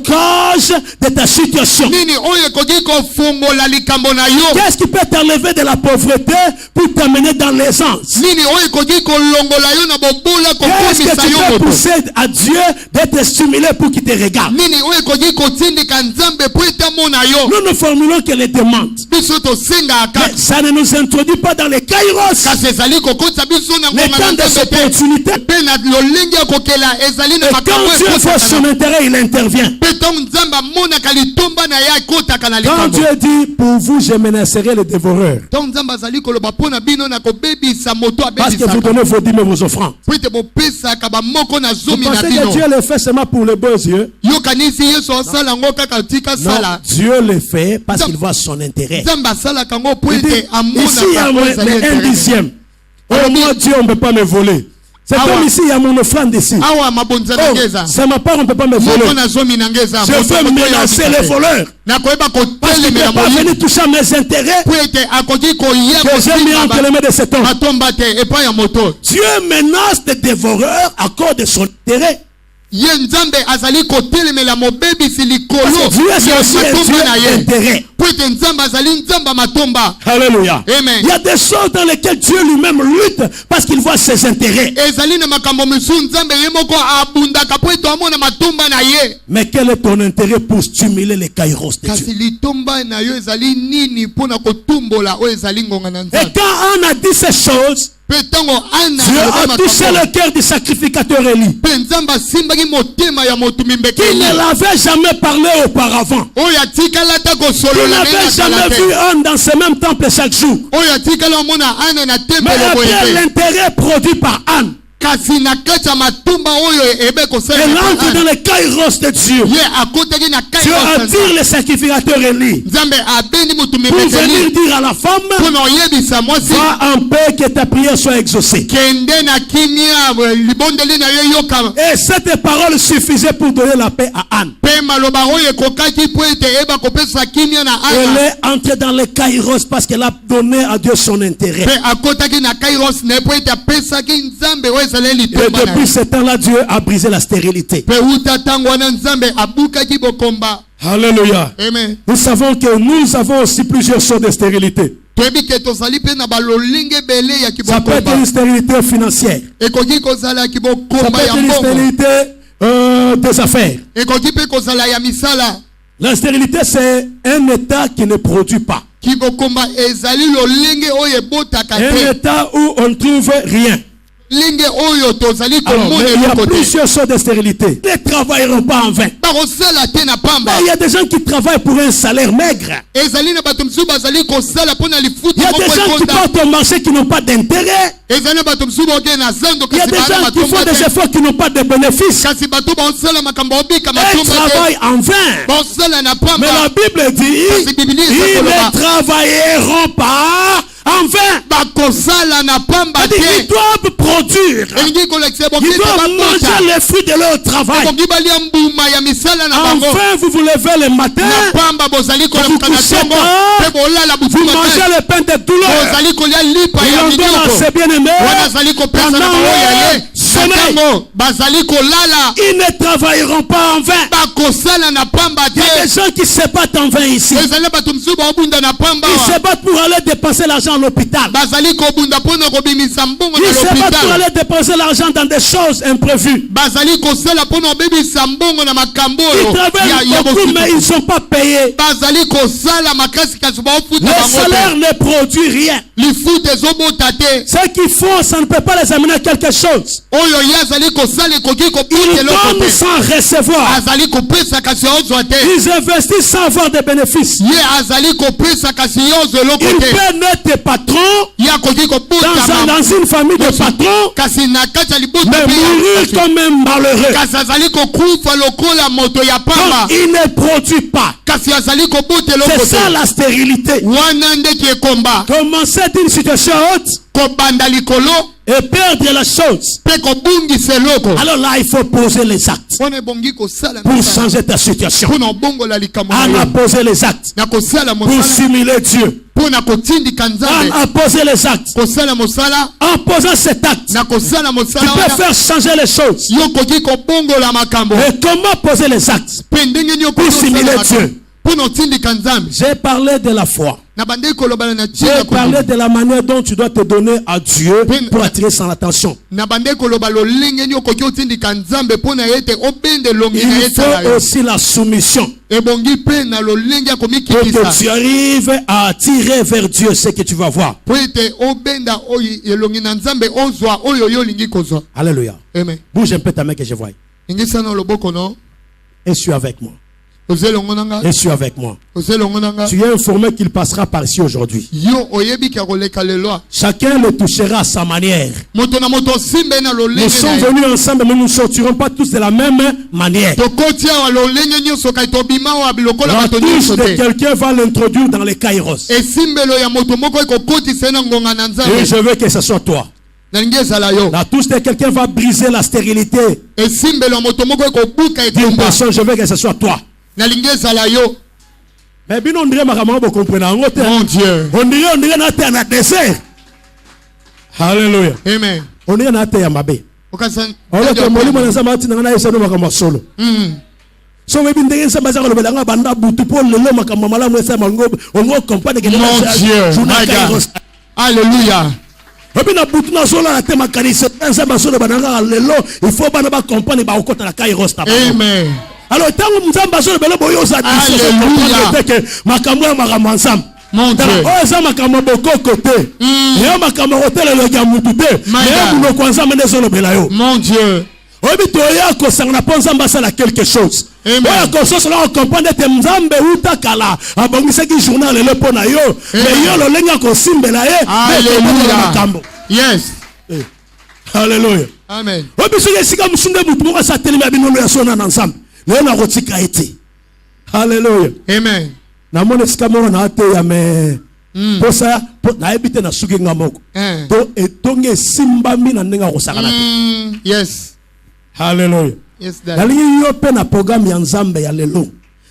déblocage de ta situation? Nini oyo ekoki kofungola likambo na yo. Qu'est-ce qui peut t'enlever de la pauvreté pour t'amener dans l'aisance? Nini oyo ekoki kolongola yo na bobola Qu'est-ce que kokomisa tu yo peux moto. pousser à Dieu d'être stimulé pour qu'il te regarde? Nini oyo ekoki kotindika Nzambe po ete amona yo. Nous ne formulons que les demandes. Biso tosengaka Mais ça ne nous introduit pas dans les kairos. kasi ezali kokotisa biso na Le ngonga temps na des Nzambe te. opportunités. Mpe na lolenge ya kokela ezali na Et makambo quand Dieu voit son ekotaka. intérêt, il intervient. Mpe ntango Nzambe amonaka litomba na ye akotaka na Quand likambo. Dieu dit, pour vous, je menacerai les dévoreurs. Ntango Nzambe azali koloba mpo na bino na kobebisa moto Parce que vous abebisaka. donnez vos dîmes et vos offrandes. Po ete bopesaka bamoko na Vous zomi na pensez que bino. Dieu le fait seulement pour les beaux yeux? Yokanisi Yesu asala yango kaka tika Non, sala. Dieu le fait parce qu'il voit son intérêt. Nzambe asalaka yango po Il dit, ete ici, il y a amonaka oyo ezali un intérêt. dixième. Oh, moi, Dieu, on ne peut pas me voler. C'est Ah comme ouais. ici, il y a mon offrande ici. Awa mabonza na Oh, ngeza. c'est ma part, on ne peut pas me voler. Moko na zomi na ngeza. Je veux menacer les voleurs. Nakoyeba Parce qu'il ne kotelemela peut pas venir moyibi. toucher à mes intérêts Po ete akoki koya que j'ai mis entre les mains de cet homme. matomba te epai ya moto. Dieu menace des dévoreurs à cause de son intérêt. Ye Nzambe azali kotelemela mobebisi likolo Parce que Dieu, c'est aussi un matomba na Dieu ye. d'intérêt. Po ete Nzambe azali Nzamba matomba. Alléluia. Amen. Il y a des choses dans lesquelles Dieu lui-même lutte parce qu'il voit ses intérêts. Ezali na makambo misu Nzambe ye moko abundaka po ete amona matomba na ye. Mais quel est ton intérêt pour stimuler les kairos de Kasi Dieu? litomba na yo ezali nini mpona kotumbola oyo ezali ngonga na Et Nzambe. quand on a dit ces choses, Pe ntango Ana Dieu alobi a touché makambo, le cœur du sacrificateur Élie, pe Nzambe asimbaki motema ya motumi qui mbekeli ne l'avait jamais parlé auparavant. oyo atikala ata Qui kosolola n'avait naye na jamais kala vu te. un dans ce même temple chaque jour. Oyo atikala omona Ana na Mais tempelo boye après te. l'intérêt produit par Anne, Kasi na kati ya matumba oyo ebe elle kosala entre dans les kairos de Dieu. ye akotaki na kai Dieu ya attire Nzambe. le sacrificateur Élie Nzambe abendi motumi pour venir mbekeli dire à la femme, mpona oyebisa mwasi va en paix, que ta prière soit exaucée. kende na kimia libondeli na yo yoka. Et cette parole suffisait pour donner la paix à Anne. Pe maloba oyo ekokaki po ete eba kopesa kimia na Elle Ana. est entrée dans les kairos parce qu'elle a donné à Dieu son intérêt. Pe akotaki na kairos na ye po ete apesaki Nzambe oyo Et depuis ce temps-là, Dieu a brisé la stérilité. Alléluia. Amen. Nous savons que nous avons aussi plusieurs sortes de stérilité. Ça peut être une stérilité financière. Ça peut être une stérilité des affaires. La stérilité, c'est un état qui ne produit pas. Un état où on ne trouve rien. Alors, mais il y a plusieurs sortes de stérilité. Ils ne travailleront pas en vain. Mais il y a des gens qui travaillent pour un salaire maigre. Il y a des gens qui partent au marché qui n'ont pas d'intérêt. Il y a des gens qui font des efforts qui n'ont pas de bénéfices. Ils travaillent en vain. Mais la Bible dit, ils ne travailleront pas en vain. Ils doivent produire. Ils doivent manger les fruits de leur travail. Enfin, vous vous levez le matin, vous couchez pas, vous mangez le pain de douleur. Et on donne à ses bien-aimés pendant leur sommeil. Ils ne travailleront pas en vain. Il y a des gens qui se battent en vain ici. Ils se battent pour aller dépenser l'argent à l'hôpital. Ils se battent pour aller dépenser l'argent dans des choses imprévues. Ils travaillent beaucoup, mais ils ne sont pas payés. Le salaire ne produit rien. Ce qu'ils font, ça ne peut pas les amener à quelque chose. Ils donnent sans recevoir. Ils investissent sans avoir de bénéfices. Ils peuvent être patrons dans une famille de patrons, mais mourir comme un malheureux. Donc, il ne produit pas. C'est ça la stérilité. Commencer d'une situation haute et perdre la chose. Alors là, il faut poser les actes pour changer ta situation. On a posé les actes pour simuler Dieu. On a posé les actes. En posant cet acte, tu peux faire changer les choses. Et comment poser les actes pour simuler Dieu? J'ai parlé de la foi. J'ai parlé de la manière dont tu dois te donner à Dieu pour attirer son attention. Il faut aussi la soumission pour que tu arrives à attirer vers Dieu ce que tu vas voir. Alléluia. Bouge un peu ta main que je vois. Et suis avec moi. Et suis avec moi. Tu es informé qu'il passera par ici aujourd'hui. Chacun le touchera à sa manière. Nous sommes venus ensemble, mais nous ne sortirons pas tous de la même manière. La touche de quelqu'un va l'introduire dans les kairos. Et je veux que ce soit toi. La touche de quelqu'un va briser la stérilité d'une personne. Je veux que ce soit toi. Mais on dirait mon Dieu. On dirait un dessert. Alléluia. Amen. On dirait un thé à ma baie. On Alléluia. Amen. Alors, tant que nous avons besoin de mon Dieu. Mon Dieu. Quelque chose. Alléluia. Yes. Alléluia. Amen. Alléluia. Amen. Yes. Hallelujah. Yes, Daddy.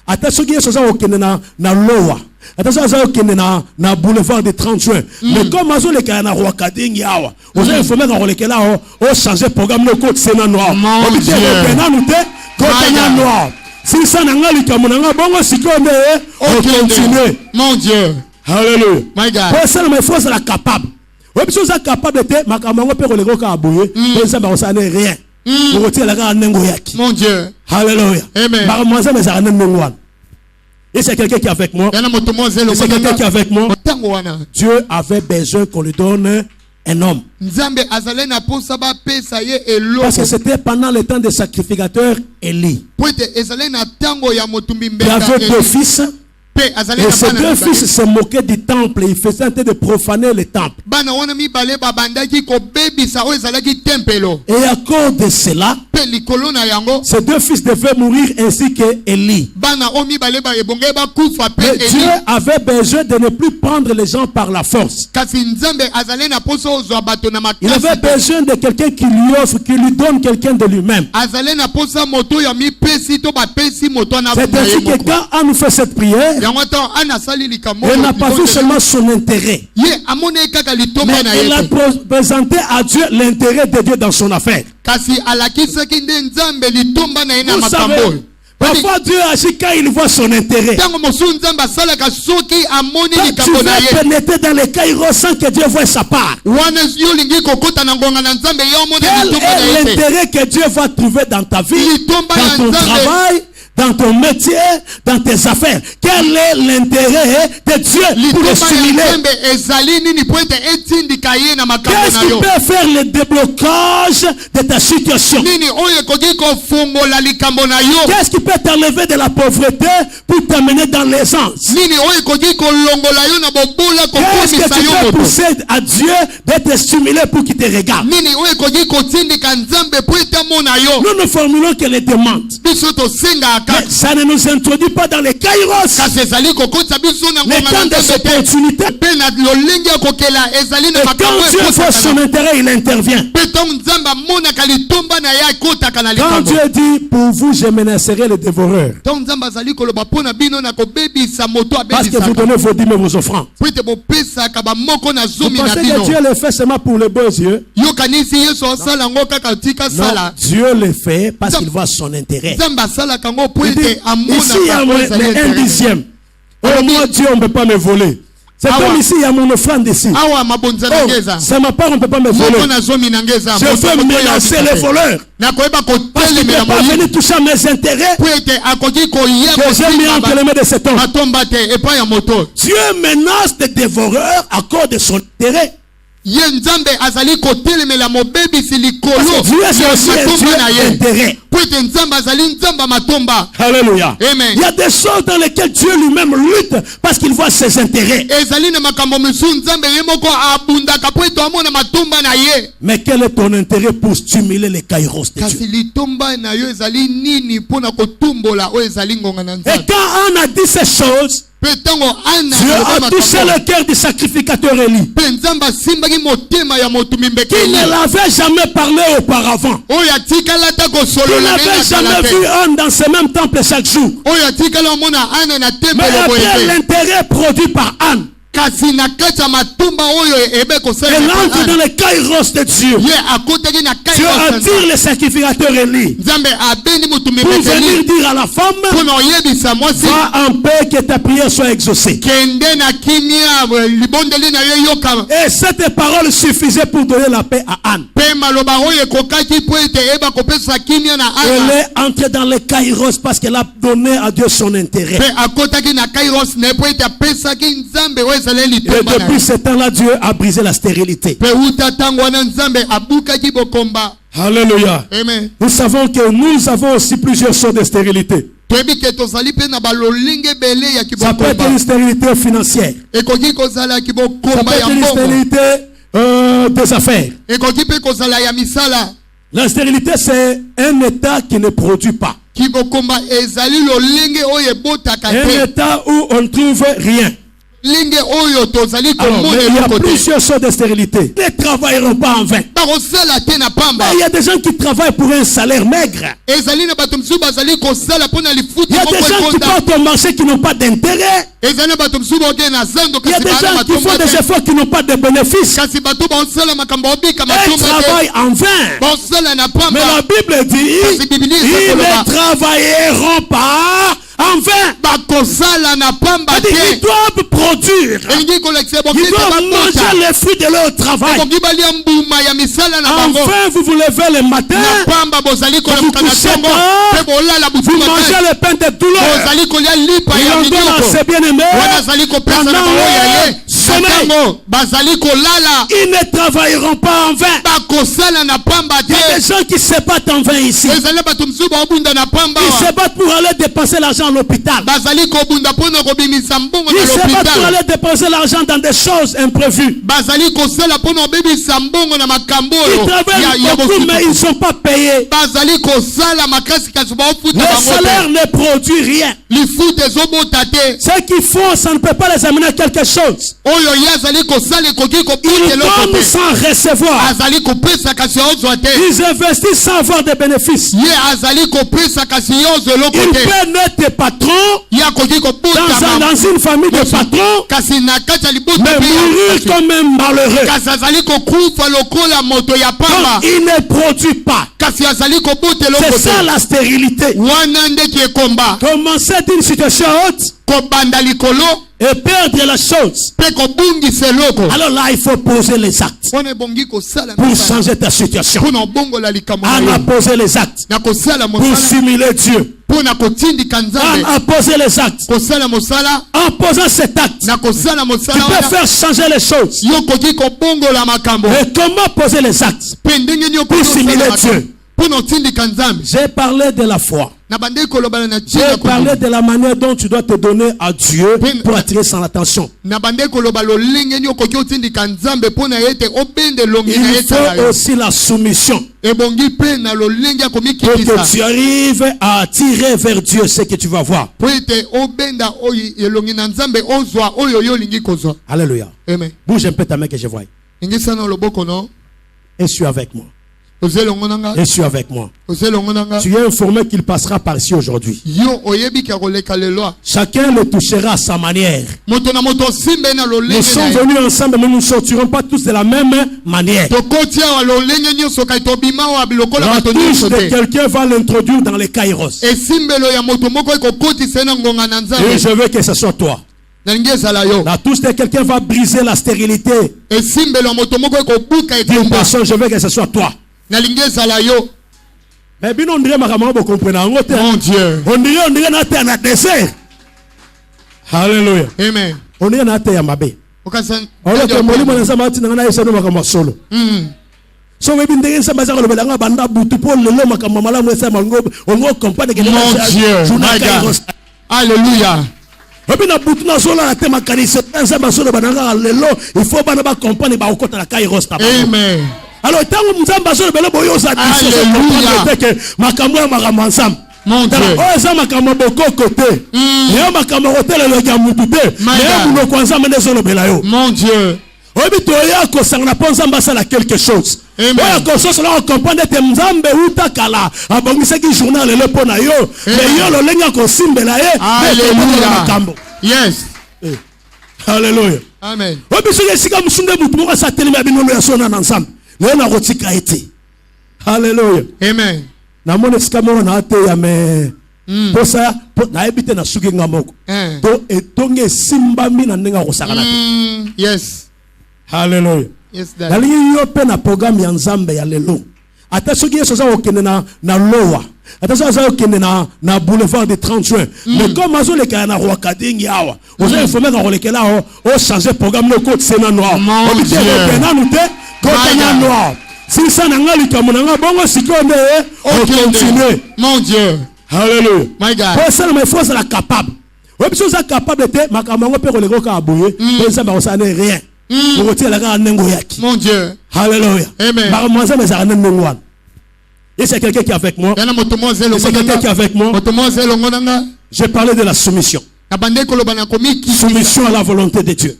Ata soki yeso za okende na lowa Attention, ça na boulevard de 30 juin. Mais comme Azo le Kana Roakading Yawa, vous avez informé qu'on le là, on change programme le code Sénat noir. Mon Dieu. Noir. Si ça n'a pas le Kamunanga, bon, si on continue. Mon Dieu. Alléluia. My God. Pour ça, il faut être capable. Oui, si vous êtes capable de ma camarade peut le gars abouiller, ça va ça n'est rien. Vous retirez la gare nengoyaki. Mon Dieu. Alléluia. Amen. Ma moi ça mais ça nengoyan. Et c'est quelqu'un qui est avec moi. C'est quelqu'un qui est avec moi. Dieu avait besoin qu'on lui donne un homme. Parce que c'était pendant le temps des sacrificateurs Élie. Il avait deux fils. Et ces deux fils se moquaient du temple. Ils faisaient en train de profaner le temple. Et à cause de cela, ces deux fils devaient mourir ainsi que Élie. Mais Dieu avait besoin de ne plus prendre les gens par la force. Il avait besoin de quelqu'un qui lui offre, qui lui donne quelqu'un de lui-même. C'est ainsi que quand on nous fait cette prière, il n'a pas vu seulement son intérêt, mais il a présenté à Dieu l'intérêt de Dieu dans son affaire. Vous savez, parfois Dieu agit quand il voit son intérêt. Quand tu veux pénétrer dans les kairos sans que Dieu voie sa part, quel est l'intérêt que Dieu va trouver dans ta vie, dans ton travail, dans ton métier, dans tes affaires? Quel est l'intérêt de Dieu pour le stimuler? Qu'est-ce qui peut faire le déblocage de ta situation? Qu'est-ce qui peut t'enlever de la pauvreté pour t'amener dans l'aisance? Qu'est-ce que tu peux pousser à Dieu de te stimuler pour qu'il te regarde? Nous ne formulons que les demandes. Mais ça ne nous introduit pas dans les kairos. Les temps des opportunités. Et quand Dieu voit son intérêt, il intervient. Quand Dieu dit, pour vous, je menacerai les dévoreurs. Parce que vous donnez vos dîmes et vos offrandes. Vous pensez que Dieu le fait seulement pour les beaux yeux? Non, Dieu le fait parce qu'il voit son intérêt. Il dit, ici il y a un dixième. Oh, moi Dieu, on ne peut pas me voler. C'est comme ici, il y a mon offrande ici. Oh, c'est ma part, on ne peut pas me voler. Je veux menacer les voleurs. Parce qu'il ne peut pas venir toucher à mes intérêts que j'ai mis entre les mains de cet homme. Dieu menace des dévoreurs à cause de son intérêt. Dieu est aussi un Dieu d'intérêt. Alléluia. Amen. Il y a des choses dans lesquelles Dieu lui-même lutte parce qu'il voit ses intérêts. Mais quel est ton intérêt pour stimuler les kairos de Dieu? Et quand on a dit ces choses, Dieu a touché le cœur du sacrificateur Élie, qui ne l'avait jamais parlé auparavant, qui n'avait jamais vu un dans ce même temple chaque jour. Mais après l'intérêt produit par Anne, elle entre dans les kairos de Dieu. Dieu attire le sacrificateur Élie pour venir dire à la femme, va en paix, que ta prière soit exaucée. Et cette parole suffisait pour donner la paix à Anne. Elle est entrée dans les kairos parce qu'elle a donné à Dieu son intérêt. Et depuis ce temps-là, Dieu a brisé la stérilité. Alléluia. Amen. Nous savons que nous avons aussi plusieurs sortes de stérilité. Ça peut être une stérilité financière. Ça peut être une stérilité des affaires. La stérilité, c'est un état qui ne produit pas. Un état où on ne trouve rien. linge oyo tozali Alors, mais il y a komona plusieurs sortes de stérilité. Ils ne travailleront pas en vain. bakosala te na pamba. Mais il y a des gens qui travaillent pour un salaire maigre. Ezali na bato mosusu bazali kosala mpona Il y lifuta a des gens qui partent au marché qui n'ont pas d'intérêt. ezali na bato mosusu bakokende na zando Il y a kasi des bana gens qui font matomba des te. efforts qui n'ont pas de bénéfices. Kasi bato baosala makambo obika Ils matomba te travaillent en vain. baosala na Mais pamba. la Bible dit, Kasi Biblia ils ezakoloba ne travailleront pas en vain. bakosala na pamba C'est-à-dire qu'ils te doivent produire. elingi kolekisa Ils bokende doivent babota manger les fruits de leur travail. bokoki balia mbuma ya misala na bango Enfin, vous vous levez le matin, na pamba bozali kolamuka na Vous couchez ntongo pas. mpe bolala vous butu mangez makasi le pain de douleur. bozali kolia lipa Et ya on donne à minoko ses bien-aimés wana azali kopesa na pendant bango ya leur ye sommeil. santango bazali kolala Ils ne travailleront pas en vain. bakosala na pamba Il y a des te gens qui se battent en vain ici. ezali na bato mosusu baobunda na pamba Ils wa se battent pour aller dépenser l'argent à l'hôpital. bazali kobunda mpona kobimisa mbongo na Ils se battent pour l'hôpital aller dépenser l'argent dans des choses imprévues. bazali kosala mpona kobebisa mbongo na makambo Ils oyo travaillent beaucoup, mais ils ne sont pas payés. bazali kosala makasi kasi baofuta Le bango salaire te ne produit rien. lifuta ezobota te Ce qu'ils font, ça ne peut pas les amener à quelque chose. oyo ye azali kosala ekoki kobuta Ils eloko donnent te sans recevoir. azali kopesa kasi ozwa te Ils investissent sans avoir de bénéfices. ye azali kopesa kasi ye ozwa eloko Il te peut naître patron ye akoki kobutama dans une famille de patrons, kasi na kati ya libuta mais mpe mourir comme un malheureux. kasi azali kokufa lokola moto ya Donc, pamba il ne produit pas. kasi azali kobuta eloko C'est ça te la stérilité. wana ndeki ekomba Commencer d'une situation haute kobanda likolo et perdre la chose. mpe kobungisa eloko Alors là, il faut poser les actes wana ebongi kosala pour changer ta situation. mpona obongola likambo na On a yo posé les actes na kosala pour mosala simuler Dieu. mpona kotindika nzambe On a posé les actes. kosala mosala En posant cet acte, na kosala tu mosala peux wana faire changer les choses. yo koki kobongola makambo Et comment poser les actes? mpe ndenge nini Pour simuler Dieu. mpona otindika nzambe J'ai parlé de la foi. na bandeki kolobana na J'ai ntina parlé de la manière dont tu dois te donner à Dieu pour attirer son attention. na bandeki koloba lolenge nini okoki otindika nzambe mpona ete obende elongi na Il etala faut yo aussi la soumission ebongi mpe na lolenge ya pour komikitisa que tu arrives à attirer vers Dieu ce que tu vas voir. mpo ete obenda oyo elongi na nzambe ozwa oyo yo olingi kozwa Alléluia. amen Bouge un peu ta main que je vois. ingisana loboko no Et suis avec moi. oza elongo na nga Et suis avec moi. oza elongo na nga Tu es informé qu'il passera par ici aujourd'hui. yo oyebi ka koleka lelo a. Chacun le touchera à sa manière. moto na moto osimbe na Nous lolenge sommes na ye venus ensemble, mais nous ne sortirons pas tous de la même manière. tokoti awa lolenge nyonso kai tobima awa bilokola La bato touche nyonso de te quelqu'un va l'introduire dans les kairos. esimbelo ya moto moko ekokotisa na ngonga na Et nzambe je veux que ce soit toi. nalingi ezala yo La touche de quelqu'un va briser la stérilité esimbelo ya moto moko ekobuka d'une etumba personne. Je veux que ce soit toi. nalingi ezala yo Mais bien, on dirait makambo vous comprenez. mon dieu On dirait na terre na désert. Alléluia. amen On dirait na terre ya mabe. okasa Alors que molimo na nzambe atina na yesa no makambo solo. So webi ndenge nzambe azaka lobela nga banda butu po lelo makambo malamu esa mango ongo comprendre que mon dieu my god alléluia webi na butu na solo na tema kanisa nzambe solo bananga lelo il faut bana ba comprendre ba okota na kairos ta. amen Alors tango nzambe solo belo boyo za Alléluia. que makambo ya makambo ensemble. mon dieu oyo eza makambo bokoko te eyo makambo kotelelaka mutu te eyo munoko ya nzambe nde ezolobela yo mon dieu oyebi toya kosangana mpo nzambe asala quelque chose Amen. oyo kososola okomprendre ete nzambe uta kala abongisaki journal lelo mpo na yo me yo lolenge ya kosimbela ye Alléluia. makambo yes halleluya amen oyebi soki esika mosu nde mutu moko asatelemi ya binolo ya sona na nzambe naye nakotika ye te halleluya amen namoni esika moko naateya me posa nayebi te nasuki nga moko to etongi esimbami na ndenge ya kosakana te yes halleluya yes that nalingi yo mpe na programme ya nzambe ya lelo ata soki yesu aza kokende na lowa ata soki aza kokende na boulevard de 30 juin mais comme azolekela na rwakadingi awa oza informe ka kolekela awa ochange programme nokotise nano awa obite nanu te kota nano awa silisa na nga likambo na nga bongo sikoyo nde okontinue mon dieu halleluya my god po esalama ifo ozala capable oyebi so oza capable te makambo yango mpe koleka okaa boye po nzambe akosala ne rien okotiela kaka ndenge oyaki mon dieu halleluya amen makambo ya nzambe ezalaka nde ndenge wana et c'est quelqu'un qui est avec moi yana moto mo zelo et c'est quelqu'un qui est avec moi moto mo zelo ngonanga j'ai parlé de la soumission Soumission à la volonté de Dieu.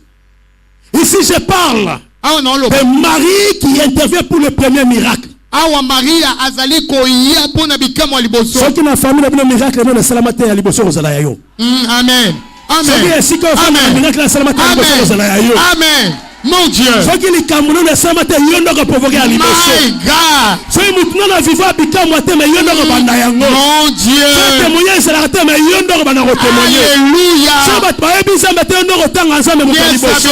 Ici, je parle de Marie qui intervient pour le premier miracle. Awa Maria azali koia pona bikamo aliboso. Ce qui na famille na miracle non salamate ya liboso ozala yayo. Amen. Amen. Ce qui est miracle na salamate ya liboso ozala yayo. Amen. Mon Dieu. Ce qui est kamuno na salamate yondo ko provoquer à liboso. My God. Ce qui mutuna na viva bikamo te me yondo ko banda yango. Mon Dieu. Ce témoignage c'est la te me yondo ko banda ko témoigner. Alléluia. Ce bat ba ebi sa mate yondo ko tanga ensemble mo liboso.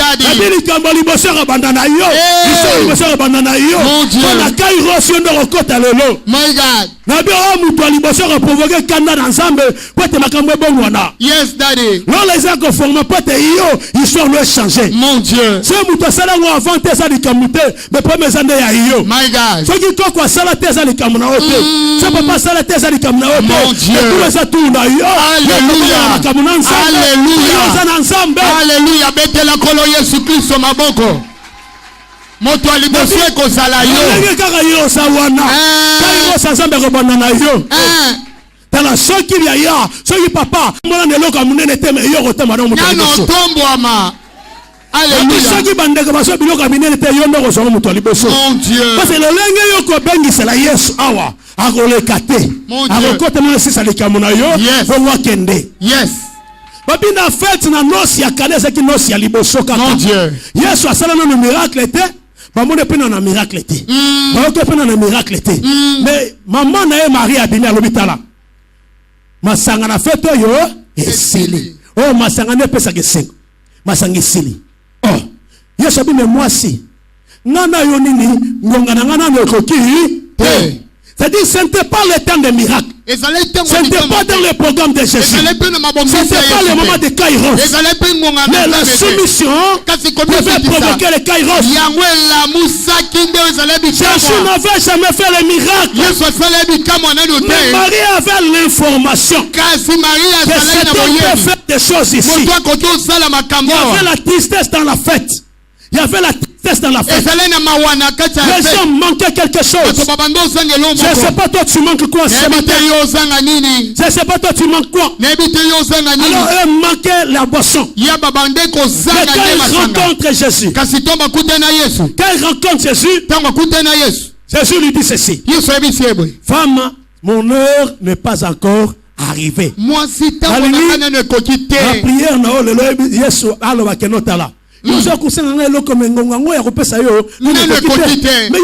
Abili kambo liboso ko banda na yo. Liboso liboso ko banda na yo. Mon Dieu. Na kai rosi yondo ko kota lelo. My God. Na bio mutu liboso ko provoquer kanda ensemble pour te makambo bongwana. Yes, Daddy. Non les gens ko former pour te yo, histoire doit changer. Mon Dieu. Ce mutu sala ngo avant te ça likamute, mais premier année ya yo. My God. Ce qui ko sala te ça likamuna ote. Ce papa sala te ça likamuna ote. Mon Dieu. Tout ça tout na yo. Alléluia. Alléluia. Ensemble. Alléluia. Bete la kolo Yesu Kristo maboko. Moto aliboso ko sala yo. Ngi kaka yo sawana. Kai ko ensemble ko banana yo. Tala soki ya ya, soki papa, mona neloko munene teme yo ko tema no mutu. Nano tombo ama. Alléluia. Soki bandeko baso biloko minene te yo ndoko so mutu liboso. Mon Dieu. Parce que le lenge yo ko bengi c'est la Yesu awa. Akolekate. Akokota mona sisa likamuna yo. Vo wakende. Yes. Babina fête na nosi ya kanesa ki nosi ya liboso kaka. Mon Dieu. Yesu asala no miracle te. Bamone pena na miracle te. Baoke pena na miracle te. Mais maman na e Marie abimi alobitala. Masanga na fête yo esili. Oh masanga ne pesa kesengo. Masanga esili. Oh. Yesu abime mwasi. Nana yo nini ngonga na ngana no koki te. C'est-à-dire ce n'était pas le temps de miracle. Ce n'était pas dans le programme de Jésus. Ce n'était pas le moment de Kairos. Mais la soumission pouvait provoquer le Kairos. Jésus n'avait jamais fait le miracle. Mais Marie avait l'information que c'était pour faire des choses ici. Il y avait la tristesse dans la fête. Il y avait la tristesse dans la fête. Les gens manquaient quelque chose. Je ne sais pas toi tu manques quoi ce matin. Je ne sais pas toi tu manques quoi. Alors eux manquaient la boisson. Mais quand ils rencontrent Jésus, Jésus lui dit ceci. Femme, mon heure n'est pas encore arrivée. La prière n'a Yozo kusanga ngelo komengonga ngoya kopesa yo mais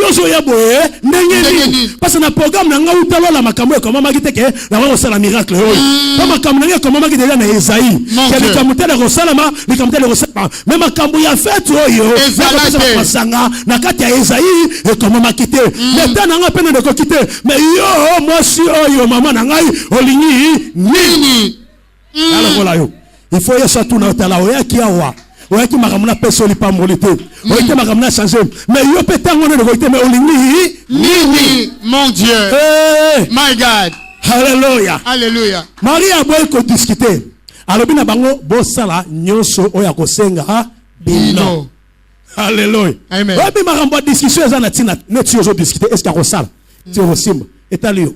yozo ya boye ndenge parce que na programme na nga utalola makambo e koma makiteke na ngo sala miracle yo ba makambo na koma makiteke na Esaïe ke likamutela ko salama likamutela ko salama mais makambo ya fête yo na pasanga na kati ya Esaïe e koma makite mais tana nga pena de ko kite mais yo moi si yo mama na ngai olingi nini alors voilà yo il faut yeso tout na tala o ya kiawa. Ouais qui m'a ramené personne pas molité. Ouais qui m'a ramené changer. Mais yo peut-être on est de côté mais on ni mon Dieu. My God. Alléluia. Alléluia. Marie a beau ko discuter. Alors bina bango bo sala nyonso oya ko senga bino. Alléluia. Amen. Ouais bi marambo discussion za na tina net yo discuter est-ce qu'il y a ko sala. Ti o simba. Etalio.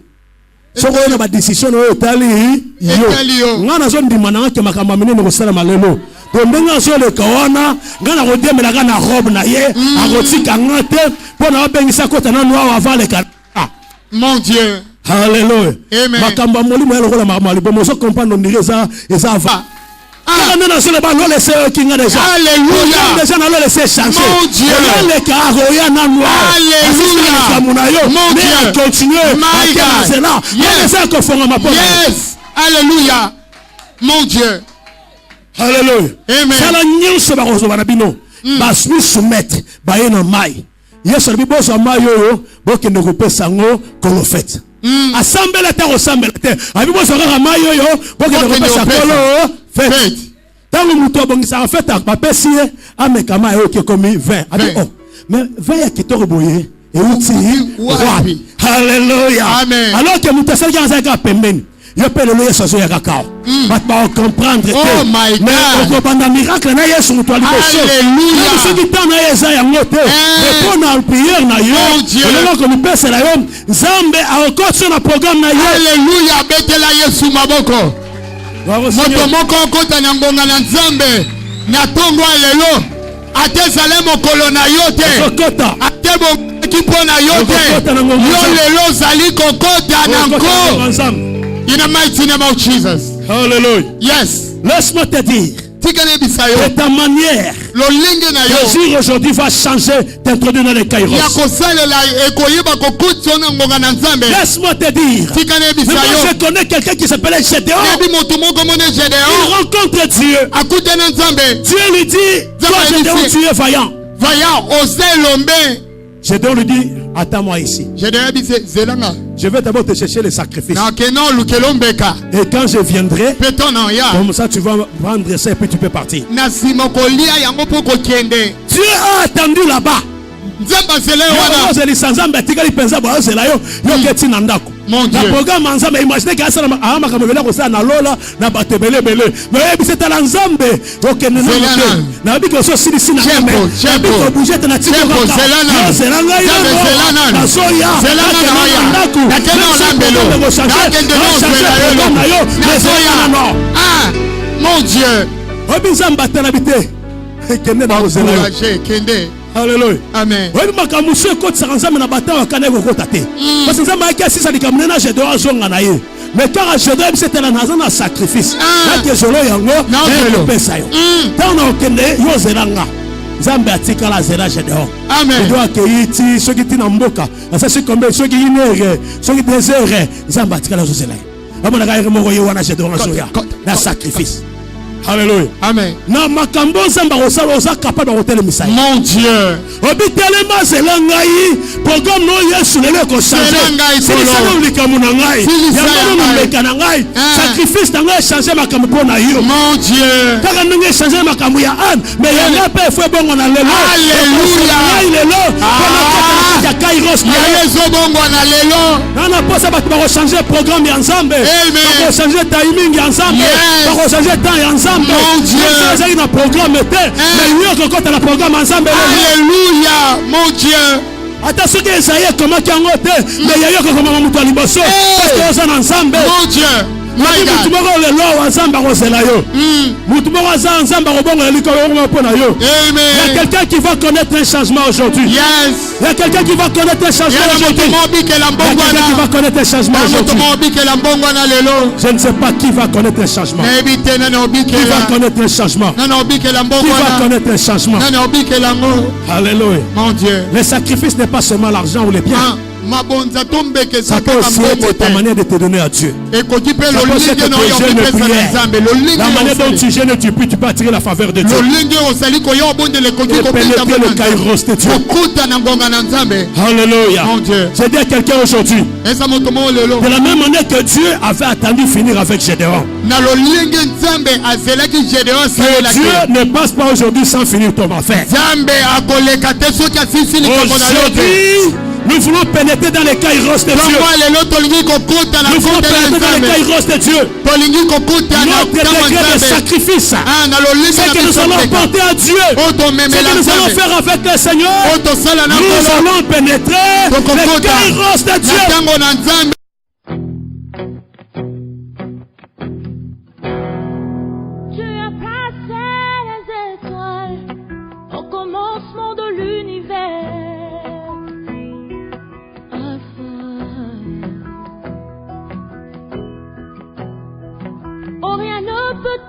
Soko na ba decision o etali yo. Ngana zo ndima na ke makamba menene ko sala malelo. Ndenga so le kawana ngana ko demela kana robe na ye akotika ngate pona bengisa kota na noa avale ka. Mon Dieu. Alléluia. Amen. Makamba molimo yalo kola makamba libo so comprendre ndire eza va. Quand on a sur le ballon laissé kinga déjà. Alléluia. Déjà na le laisser changer. Mon Dieu. Le karo ya na noa. Alléluia. Mon Dieu. Continuer. My God. C'est là. Yes. Alléluia. Mon Dieu. Alléluia. Amen. Sala nyonso ba kozo bana bino. Ba soumettre ba yena mai. Yesu bi bozo mai yo bo kende ko pesa ngo kolo fete. Assemble ta ressemble te. Abi bozo ka mai yo bo kende ko pesa kolo fete. Tango muto bongisa en fait ba pesi ameka mai yo ke komi 20. Abi oh. Mais 20 ya kitoro boye e uti wapi. Alléluia. Amen. Alors que muto sala ka za pembeni. Yo pe le Yesu so ya kakao. Pas comprendre. Oh my God. Mais pendant miracle na Yesu muto ali boso. Alléluia. Ce qui t'a na Yesu ya ngote. Et pour na prière na yo. Le ko mi pesa la yo. Nzambe a encore sur na programme na yo. Alléluia. Betela Yesu maboko. moto moko okota na ngonga na nzambe na tongo lelo ate zale mokolo na yo te ate bomaki mpo na yo te yo lelo ozali kokota na nko in the mighty name of Jesus. Hallelujah. Yes. Laisse-moi te dire que ta manière d'agir aujourd'hui va changer, t'introduire dans les kairos. Laisse-moi te dire, mais moi je connais quelqu'un qui s'appelle Gédéon. Il rencontre Dieu. Dieu lui dit, toi Gédéon, tu es vaillant. Gédéon lui dit, attends-moi ici. Je vais d'abord te chercher les sacrifices. Et quand je viendrai, comme ça tu vas prendre ça et puis tu peux partir. Dieu a attendu là-bas. Mon Dieu. Alléluia. Amen. Oui, ma camusée côte ça ensemble na bataille au Canada côté. Parce que ça m'a dit si ça dit comme nena je dois zonga na ye. Mais quand je dois c'était la nation na sacrifice. Na que zolo yango na pesa yo. Tant na okende yo zelanga. Zambe atika la zela je dois. Amen. Je dois accueillir ti ceux qui na mboka. Ça c'est comme ceux qui une heure, ceux qui 2 heures. Zambe atika la zela. Amona ga mo yo wana je dois zoya. Na sacrifice. Alléluia. Amen. Na makambo zamba osala oza capable de misai. Mon Dieu. Obitelema zelangai programme no Yesu lelo ko changer. C'est ça le likamuna ngai. Yango no meka na ngai. Sacrifice na ngai changer makambo pona yo. Mon Dieu. Kaka ngai changer makambo ya an, mais yanga pe fo bongo na lelo. Alléluia. Ngai lelo. Ya kairos na yezo bongo na lelo. Na posa ba ko changer programme ya nzambe. Ba ko changer timing ya nzambe. Ba ko changer temps ya nzambe. Mon Dieu. C'est un programme Alléluia. Mon Dieu. Attention que Isaïe comment qui a ngoté mais il y a eu comment mutu aliboso parce que on ensemble. Mon Dieu. Mutu moko le lo ensemble rozela yo. Mutu moko ensemble robongo liko yo pona yo. Amen. Il y a quelqu'un qui va connaître un changement aujourd'hui. Yes. Il y a quelqu'un qui va connaître un changement aujourd'hui. Quelqu'un qui va connaître un changement aujourd'hui. Je ne sais pas qui va connaître un changement. Qui va connaître un changement. Qui va connaître un changement. Alléluia. Mon Dieu. Le sacrifice n'est pas seulement l'argent ou les biens. Ça peut aussi être ta manière de te donner à Dieu. Ça peut aussi être tes jeûnes de prière. La manière dont tu jeûnes, tu peux attirer la faveur de Dieu. Et pénétrer le kairos de Dieu. Alléluia. J'ai dit à quelqu'un aujourd'hui, de la même manière que Dieu avait attendu finir avec Gédéon. Dieu ne passe pas aujourd'hui sans finir ton affaire. Aujourd'hui, nous voulons pénétrer dans les kairos de Dieu. Nous voulons pénétrer dans les kairos de Dieu. Notre degré de sacrifice, c'est que nous allons porter à Dieu, c'est que nous allons faire avec le Seigneur. Nous allons pénétrer les kairos de Dieu. Tu as placé les étoiles au commencement de l'univers. Oh, rien ne peut